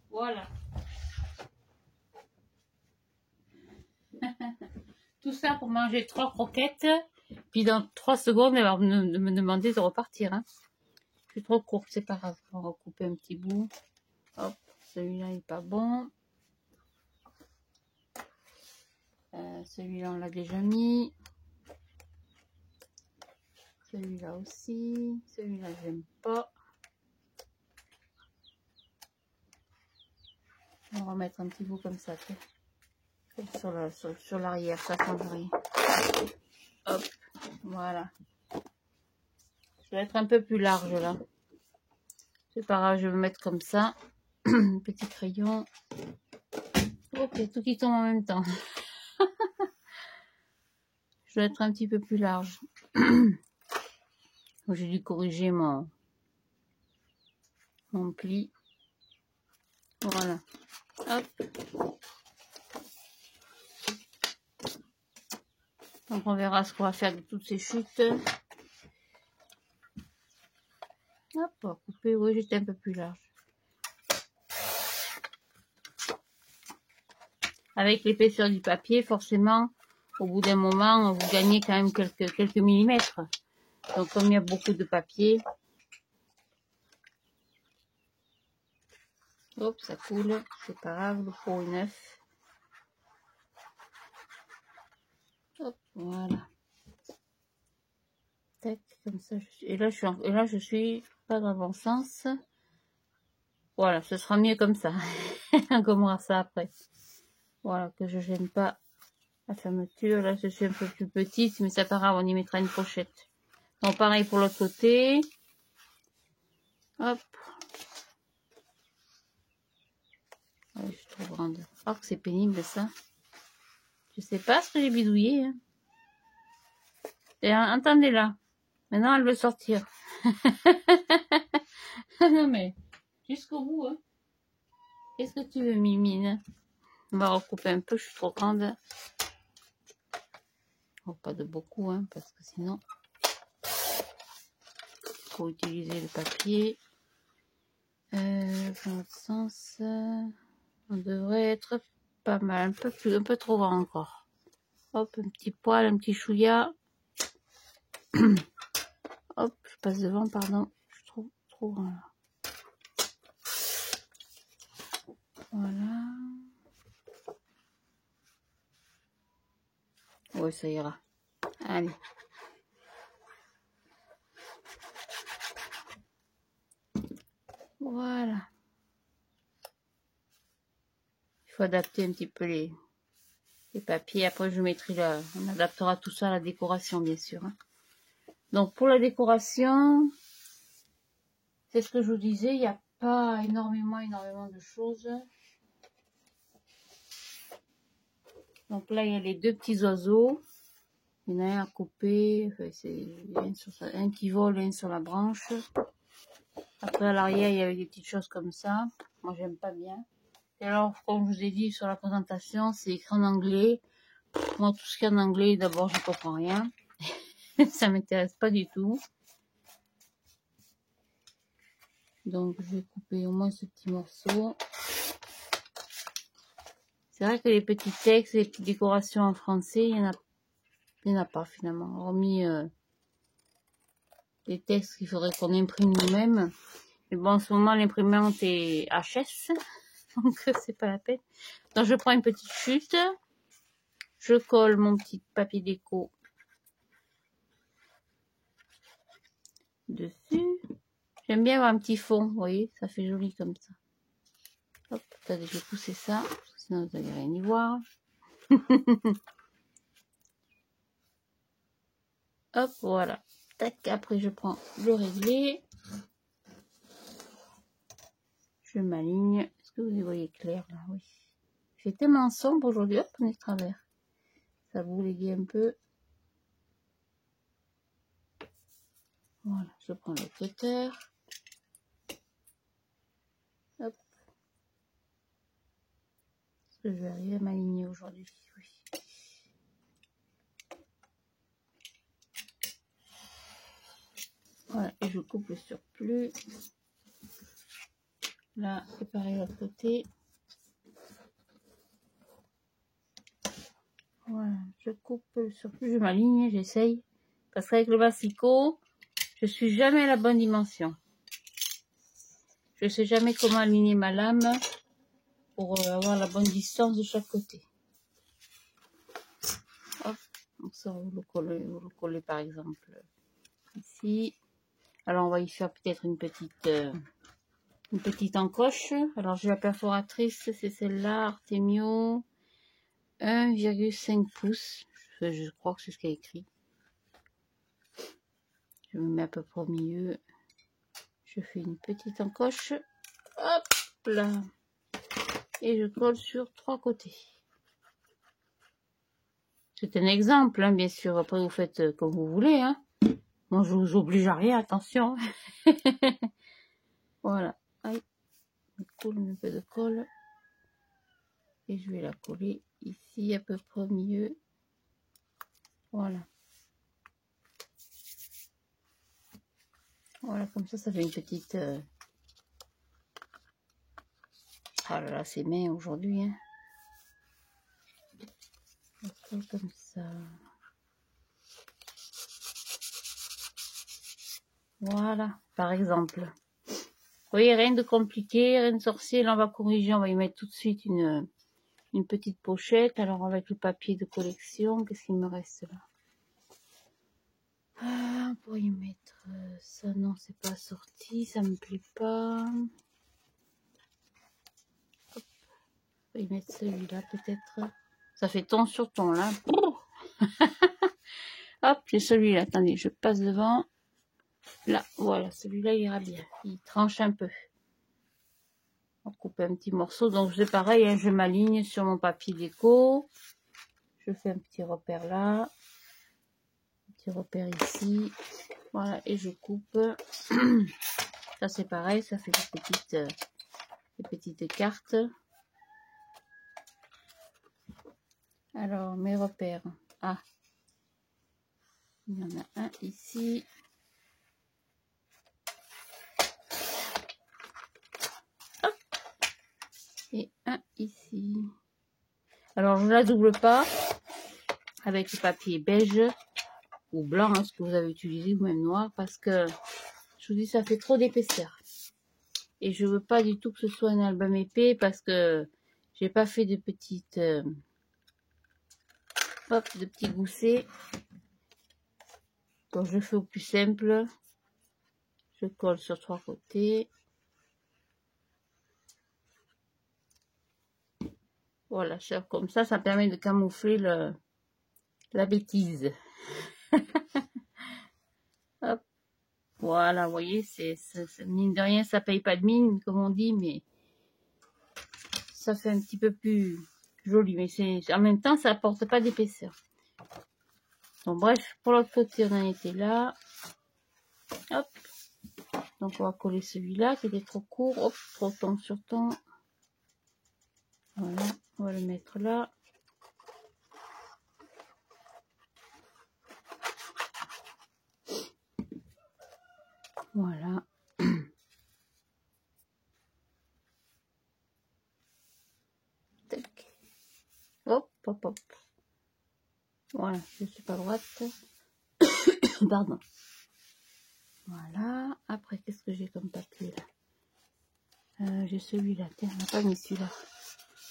Voilà. Tout ça pour manger 3 croquettes. Puis dans 3 secondes, elle va me demander de repartir. Hein. Je suis trop courte, c'est pas grave. On va couper un petit bout. Hop, celui-là il est pas bon. Celui-là on l'a déjà mis. Celui-là aussi. Celui-là j'aime pas. On va remettre un petit bout comme ça. Sur l'arrière, ça change rien. Hop, voilà. Je vais être un peu plus large là. C'est pas grave, je vais me mettre comme ça. Petit crayon. Ok, tout qui tombe en même temps. Je vais être un petit peu plus large. J'ai dû corriger mon pli. Voilà. Hop. Donc on verra ce qu'on va faire de toutes ces chutes. Hop, on va couper. Oui, j'étais un peu plus large. Avec l'épaisseur du papier, forcément, au bout d'un moment, vous gagnez quand même quelques millimètres. Donc comme il y a beaucoup de papier, hop, ça coule, c'est pas grave, le pot est neuf. Hop, voilà. Tac, comme ça, et là je suis pas dans le bon sens. Voilà, ce sera mieux comme ça. On gommera ça après. Voilà, que je gêne pas la fermeture. Là, je suis un peu plus petite, mais c'est pas grave, on y mettra une pochette. Donc pareil pour l'autre côté. Hop. Ouais, je suis trop grande. Oh, que c'est pénible ça. Je sais pas ce que j'ai bidouillé. Hein. Et entendez là. Maintenant, elle veut sortir. Non mais, jusqu'au bout. Hein. Qu'est-ce que tu veux, Mimine? On va recouper un peu, je suis trop grande. Oh, pas de beaucoup, hein, parce que sinon, il faut utiliser le papier. Dans l'autre sens, on devrait être pas mal, un peu trop grand encore. Hop, un petit poil, un petit chouïa. Hop, je passe devant, pardon. Je suis trop grand là. Voilà. Ouais, ça ira. Allez. Voilà. Il faut adapter un petit peu les papiers. Après, je mettrai on adaptera tout ça à la décoration, bien sûr. Hein. Donc, pour la décoration, c'est ce que je vous disais, il n'y a pas énormément de choses. Donc là, il y a les deux petits oiseaux. Il y en a un à couper. Enfin, c'est un qui vole, un sur la branche. Après, à l'arrière, il y avait des petites choses comme ça. Moi, j'aime pas bien. Et alors, comme je vous ai dit sur la présentation, c'est écrit en anglais. Moi, tout ce qui est en anglais, d'abord, je comprends rien. Ça m'intéresse pas du tout. Donc, je vais couper au moins ce petit morceau. C'est vrai que les petits textes, les petites décorations en français, il y en a pas finalement. Hormis les textes qu'il faudrait qu'on imprime nous-mêmes. Mais bon, en ce moment, l'imprimante est HS. Donc, c'est pas la peine. Donc, je prends une petite chute. Je colle mon petit papier déco dessus. J'aime bien avoir un petit fond, vous voyez, ça fait joli comme ça. Hop, attendez, je vais pousser ça, sinon vous n'allez rien y voir. Hop, voilà. Tac, après je prends le réglé. Je m'aligne. Est-ce que vous y voyez clair là? Oui. J'ai tellement sombre aujourd'hui. Hop, on est de travers. Ça vous léguer un peu. Voilà, je prends le cutter. Hop. Est-ce que je vais arriver à m'aligner aujourd'hui? Oui. Voilà, et je coupe le surplus. Là, c'est pareil de l'autre côté. Voilà, je coupe le surplus, je m'aligne, j'essaye. Parce qu'avec le massicot, je suis jamais à la bonne dimension. Je sais jamais comment aligner ma lame pour avoir la bonne distance de chaque côté. Hop, donc ça vous le collez par exemple ici. Alors on va y faire peut-être une petite encoche. Alors j'ai la perforatrice, c'est celle-là, Artemio, 1,5 pouces. Je crois que c'est ce qu'il y a écrit. Je me mets à peu près au milieu. Je fais une petite encoche. Hop là. Et je colle sur 3 côtés. C'est un exemple, hein, bien sûr. Après, vous faites comme vous voulez. Hein. Moi, je vous oblige à rien, attention. Voilà. Aïe. Je colle un peu de colle. Et je vais la coller ici, à peu près au milieu. Voilà. Voilà, comme ça fait une petite... Ah là là, c'est main aujourd'hui. Hein. Comme ça. Voilà, par exemple. Vous voyez, rien de compliqué, rien de sorcier. Là, on va corriger, on va y mettre tout de suite une petite pochette. Alors, avec le papier de collection, qu'est-ce qu'il me reste là? Ah, on pourrait y mettre ça. Non, c'est pas sorti, ça me plaît pas. Hop. On va y mettre celui-là, peut-être. Ça fait ton sur ton, là. Hop, j'ai celui-là. Attendez, je passe devant. Là, voilà, celui-là ira bien. Il tranche un peu. On coupe un petit morceau. Donc, c'est pareil, hein, je m'aligne sur mon papier déco. Je fais un petit repère là. Un petit repère ici. Voilà, et je coupe. Ça, c'est pareil, ça fait des petites cartes. Alors, mes repères. Ah, il y en a un ici. Hop. Et un ici. Alors, je ne la double pas avec le papier beige ou blanc, hein, ce que vous avez utilisé, ou même noir, parce que je vous dis, ça fait trop d'épaisseur. Et je veux pas du tout que ce soit un album épais parce que j'ai pas fait de petites hop, de petits goussets. Donc je fais au plus simple. Je colle sur 3 côtés. Voilà, comme ça permet de camoufler la bêtise. Hop. Voilà, vous voyez, c'est mine de rien, ça paye pas de mine, comme on dit, mais ça fait un petit peu plus joli. Mais en même temps, ça apporte pas d'épaisseur. Donc bref, pour l'autre côté, on en était là. Hop. Donc on va coller celui-là qui était trop court. Hop, trop ton sur ton. Voilà, on va le mettre là. Voilà. Tac. Hop, hop, hop. Voilà, je suis pas droite. Pardon. Voilà. Après, qu'est-ce que j'ai comme papier là? J'ai celui-là. Tiens, on n'a pas mis celui-là.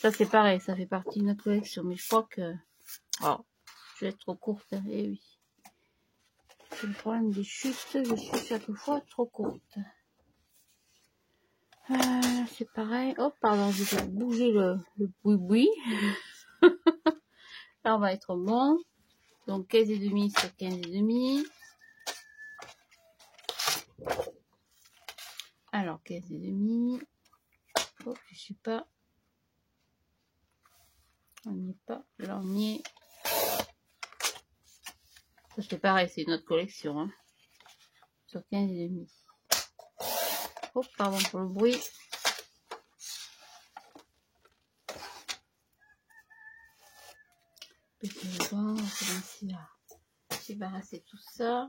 Ça, c'est pareil. Ça fait partie de notre collection. Mais je crois que... Oh, je vais être trop courte. Hein. Eh oui. C'est le problème des chutes. Je suis chaque fois trop courte. C'est pareil. Oh, pardon. Je vais bouger le boui-boui. Là, on va être bon. Donc, 15,5 sur 15,5. Alors, 15,5. Oh, je suis pas. On n'y est pas. Là, on y est. Ça, c'est pareil, c'est notre collection. Hein. Sur 15,5. Oh, pardon pour le bruit. Petit ruban, on va commencer à débarrasser tout ça.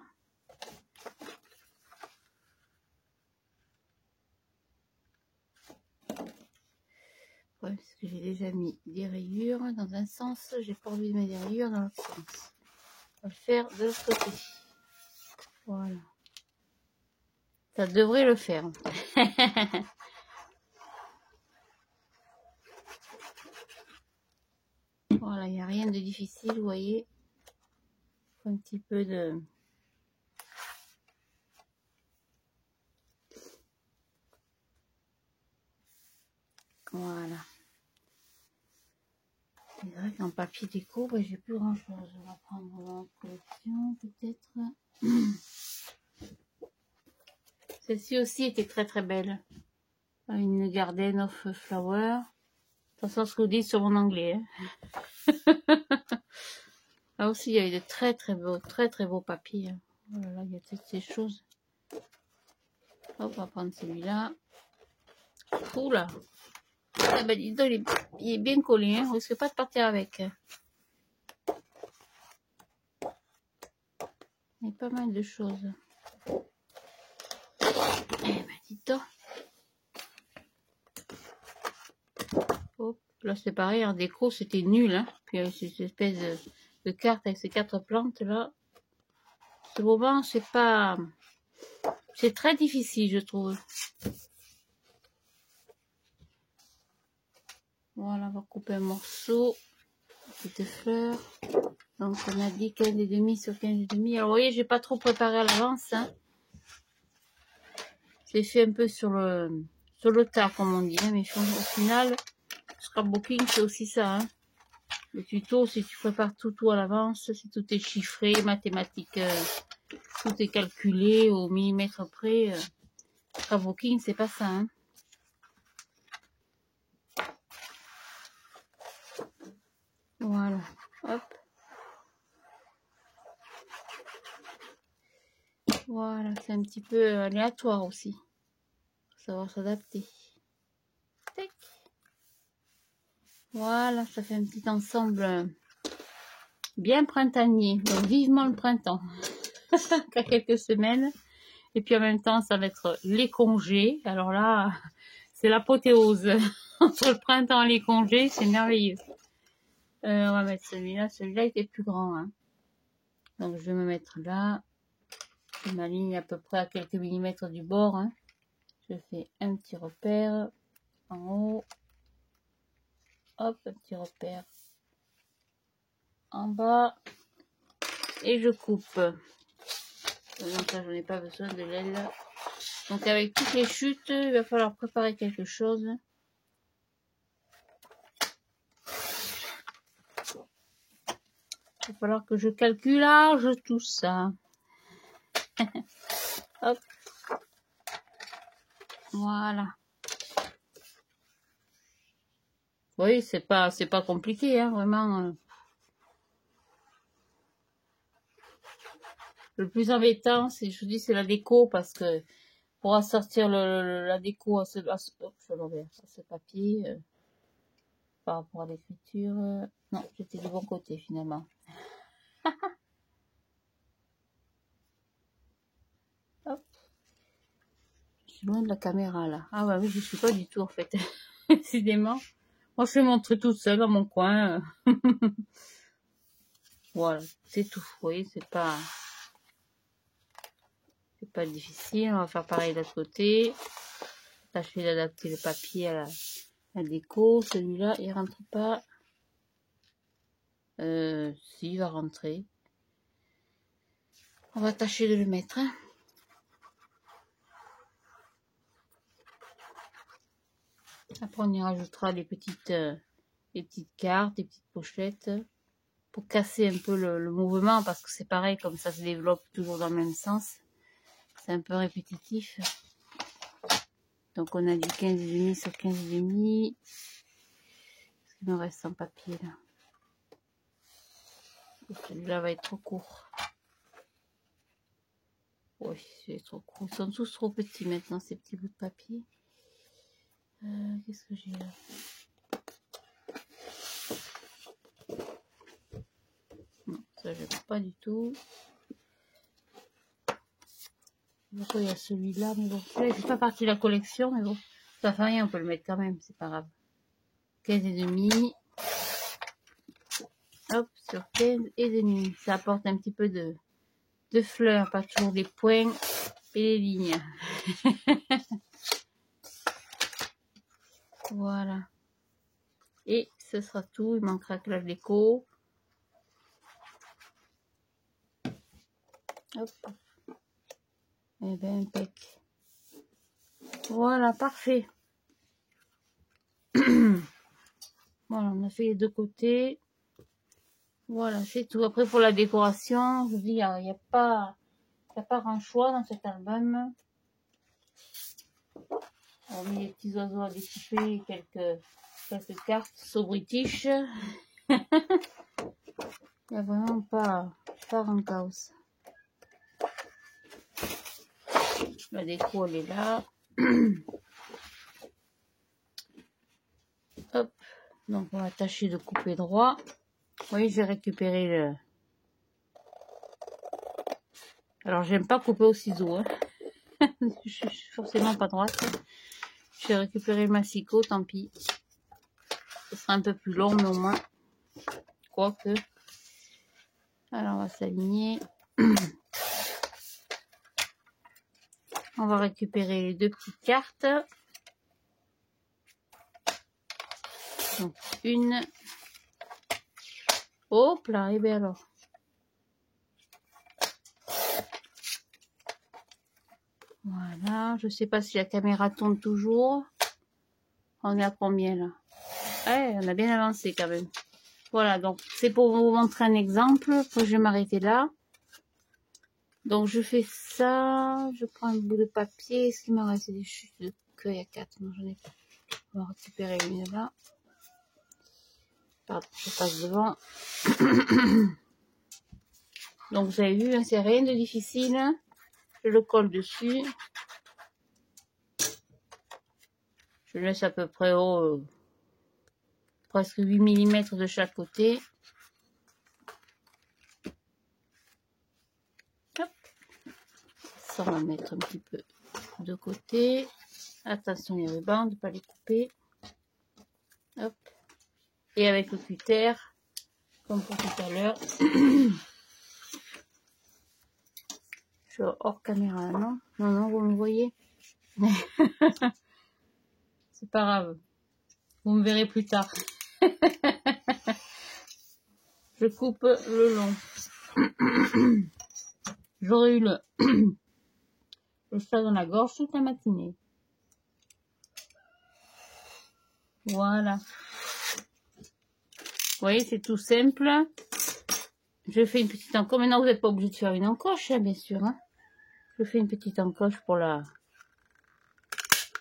problème, c'est que j'ai déjà mis des rayures dans un sens. J'ai pas envie de mettre des rayures dans l'autre sens. On va le faire de l'autre côté. Voilà. Ça devrait le faire. Voilà, il n'y a rien de difficile, vous voyez. Un petit peu de... Voilà. C'est vrai qu'en papier déco, bah, j'ai plus grand chose. On va prendre la collection, peut-être. Celle-ci aussi était très très belle. Une Garden of Flower. De toute façon, ce que vous dites sur mon anglais. Hein. Là aussi, il y a eu de très très beaux papiers. Hein. Oh là là, il y a toutes ces choses. Hop, on va prendre celui-là. Oula. Ah ben, dis donc, il est bien collé. Hein. On risque pas de partir avec. Il y a pas mal de choses. Eh ben, dis donc. Hop. Là, c'est pareil. En déco, c'était nul. Hein. Puis, il y a cette espèce de carte avec ces 4 plantes là. Ce moment, c'est pas... C'est très difficile, je trouve. Voilà, on va couper un morceau. Petite fleur. Donc, on a dit 15,5 sur 15,5. Alors, vous voyez, j'ai pas trop préparé à l'avance. Hein. J'ai fait un peu sur le tas, comme on dit. Hein, mais au final, scrapbooking, c'est aussi ça. Hein. Le tuto, si tu prépares tout à l'avance, si tout est chiffré, mathématiques, tout est calculé au millimètre près. Scrapbooking, c'est pas ça. Hein. Voilà. Hop. Voilà, c'est un petit peu aléatoire aussi. Faut savoir s'adapter. Voilà, ça fait un petit ensemble bien printanier. Donc vivement le printemps. Qu'à quelques semaines. Et puis en même temps, ça va être les congés. Alors là, c'est l'apothéose. Entre le printemps et les congés, c'est merveilleux. On va mettre celui-là. Celui-là était plus grand. Hein. Donc je vais me mettre là. Je m'aligne à peu près à quelques millimètres du bord. Hein. Je fais un petit repère en haut. Hop, un petit repère en bas. Et je coupe. Donc là, j'en ai pas besoin de l'aile. Donc avec toutes les chutes, il va falloir préparer quelque chose. Il va falloir que je calcule tout ça. Hop. Voilà. Oui, c'est pas compliqué, hein, vraiment. Le plus embêtant, c'est, je vous dis, c'est la déco, parce que pour assortir la déco à ce papier, par rapport à l'écriture, non, j'étais du bon côté finalement. Hop. Je suis loin de la caméra là. Ah bah oui, je suis pas du tout en fait. Décidément. Moi, je fais mon truc toute seule dans mon coin. Voilà, c'est tout. Vous voyez, c'est pas difficile. On va faire pareil de l'autre côté. Tâcher d'adapter le papier à la déco. Celui-là, il rentre pas. Si, il va rentrer. On va tâcher de le mettre. Hein. Après, on y rajoutera les petites cartes, les petites pochettes pour casser un peu le mouvement, parce que c'est pareil, comme ça se développe toujours dans le même sens. C'est un peu répétitif. Donc, on a du 15,5 sur 15,5. Qu'est-ce qu'il me reste en papier là? Celui-là va être trop court. Oui, c'est trop court. Ils sont tous trop petits maintenant, ces petits bouts de papier. Qu'est-ce que j'ai là? Non, ça j'aime pas du tout. Pourquoi il y a celui-là? Mais bon, c'est pas partie de la collection, mais bon, ça fait rien, on peut le mettre quand même, c'est pas grave. 15,5. Hop, sur 15,5. Ça apporte un petit peu de fleurs, pas toujours des points et les lignes. Voilà. Et ce sera tout. Il manquera que la déco. Hop. Et bien, impec. Voilà, parfait. Voilà, on a fait les deux côtés. Voilà, c'est tout. Après, pour la décoration, je vous dis, il n'y a pas un choix dans cet album. On a mis les petits oiseaux à découper, quelques cartes so british. Il n'y a vraiment pas un chaos. La déco, elle est là. Hop. Donc, on va tâcher de couper droit. Oui, j'ai récupéré le... Alors, j'aime pas couper au ciseau. Hein. Je suis forcément pas droite. J'ai récupéré le massicot, tant pis. Ce sera un peu plus long, mais au moins. Quoique. Alors, on va s'aligner. On va récupérer les deux petites cartes. Donc, une. Hop là, et bien alors. Voilà, je sais pas si la caméra tourne toujours. On est à combien là? Ouais, on a bien avancé quand même. Voilà, donc c'est pour vous montrer un exemple. Je vais m'arrêter là. Donc je fais ça. Je prends un bout de papier. Est-ce qu'il m'a resté des chutes de cueil à 4? Non, j'en ai pas. On va récupérer une là. Pardon, je passe devant. Donc vous avez vu, hein, c'est rien de difficile. Je le colle dessus. Je laisse à peu près presque 8 mm de chaque côté. Hop. Ça, on va mettre un petit peu de côté. Attention les rubans, de ne pas les couper. Hop. Et avec le cutter, comme pour tout à l'heure. Je suis hors caméra, non? Non, vous me voyez? C'est pas grave. Vous me verrez plus tard. Je coupe le long. J'aurais eu le chat dans la gorge toute la matinée. Voilà. Vous voyez, c'est tout simple. Je fais une petite encoche. Maintenant, vous n'êtes pas obligé de faire une encoche, hein, bien sûr. Hein. Je fais une petite encoche pour la...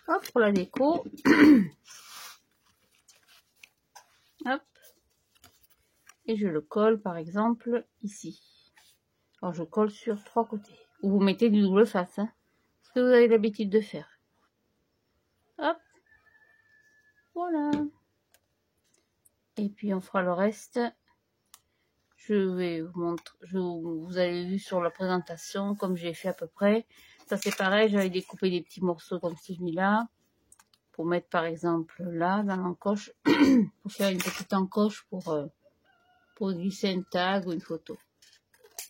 Hop, pour la déco. Hop. Et je le colle, par exemple, ici. Alors, je colle sur 3 côtés. Ou vous mettez du double face, hein. Ce que vous avez l'habitude de faire. Hop. Voilà. Et puis, on fera le reste. Je vais vous montrer. Vous avez vu sur la présentation, comme j'ai fait à peu près. Ça, c'est pareil. J'avais découpé des petits morceaux comme celui-là. Pour mettre, par exemple, là, dans l'encoche. Pour faire une petite encoche pour glisser un tag ou une photo.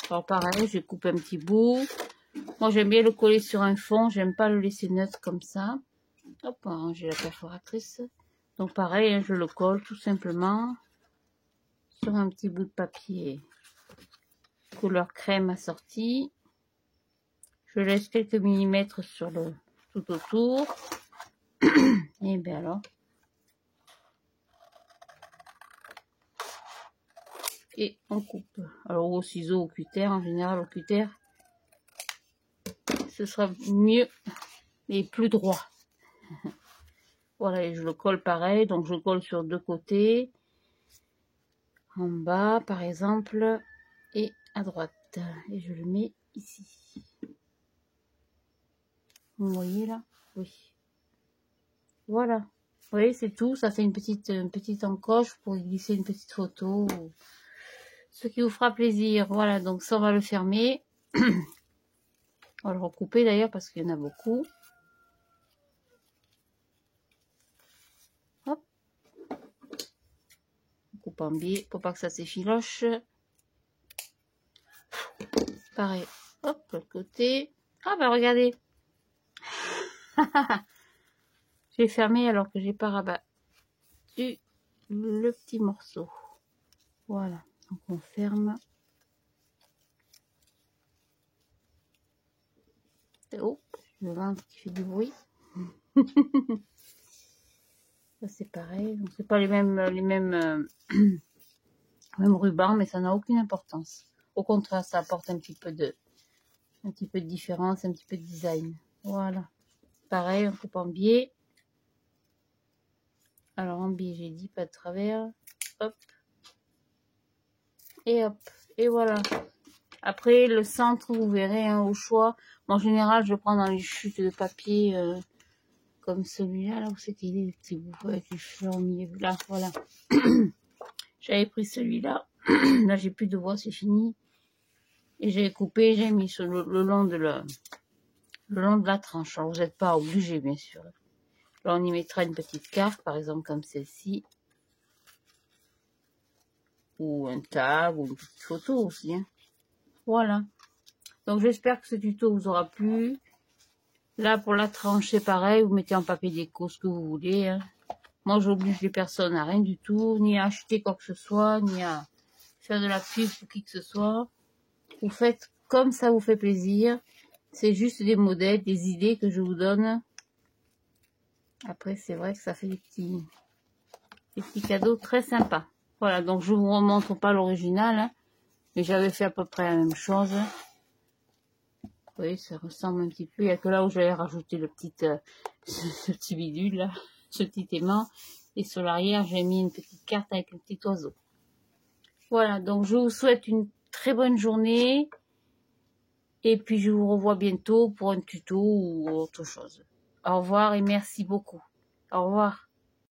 Alors pareil, je coupe un petit bout. Moi j'aime bien le coller sur un fond, j'aime pas le laisser neutre comme ça. Hop, on va ranger la perforatrice. Donc pareil, hein, je le colle tout simplement sur un petit bout de papier couleur crème assortie. Je laisse quelques millimètres sur le tout autour. Et bien alors. Et on coupe. Alors au ciseau, au cutter, en général au cutter, ce sera mieux et plus droit. Voilà, et je le colle pareil, donc je colle sur 2 côtés, en bas par exemple, et à droite. Et je le mets ici. Vous voyez là? Oui. Voilà. Vous voyez, c'est tout. Ça fait une petite encoche pour glisser une petite photo. Ce qui vous fera plaisir. Voilà, donc ça on va le fermer. On va le recouper d'ailleurs parce qu'il y en a beaucoup. Hop. coupe en biais pour pas que ça s'effiloche. Pareil, hop, l'autre côté. Ah bah regardez. J'ai fermé alors que j'ai pas rabattu le petit morceau. Voilà, donc on ferme. Oh, le ventre qui fait du bruit. Ça c'est pareil, donc c'est pas les mêmes rubans, mais ça n'a aucune importance. Au contraire, ça apporte un petit peu de différence, un petit peu de design. Voilà. Pareil, on coupe en biais. Alors en biais, j'ai dit pas de travers. Hop. Et hop. Et voilà. Après, le centre, vous verrez, hein, au choix. En général, je prends dans les chutes de papier comme celui-là. Là où c'est qu'il est, les petits bouts avec les fleurs au milieu. Là, voilà. J'avais pris celui-là. Là, j'ai plus de voix, c'est fini. Et j'ai coupé, j'ai mis sur le long de la tranche. Alors, vous n'êtes pas obligé, bien sûr. Là, on y mettra une petite carte, par exemple, comme celle-ci. Ou un tag, ou une petite photo aussi. Hein. Voilà. Donc, j'espère que ce tuto vous aura plu. Là, pour la tranche, c'est pareil. Vous mettez en papier déco ce que vous voulez. Hein. Moi, j'oblige les personnes à rien du tout. Ni à acheter quoi que ce soit, ni à faire de la pub pour qui que ce soit. Vous faites comme ça vous fait plaisir. C'est juste des modèles, des idées que je vous donne. Après, c'est vrai que ça fait des petits cadeaux très sympas. Voilà, donc je vous remontre pas l'original, hein, mais j'avais fait à peu près la même chose. Vous voyez, ça ressemble un petit peu. Il n'y a que là où j'avais rajouté le petit, ce petit bidule là, ce petit aimant. Et sur l'arrière, j'ai mis une petite carte avec un petit oiseau. Voilà, donc je vous souhaite une très bonne journée. Et puis je vous revois bientôt pour un tuto ou autre chose. Au revoir et merci beaucoup. Au revoir.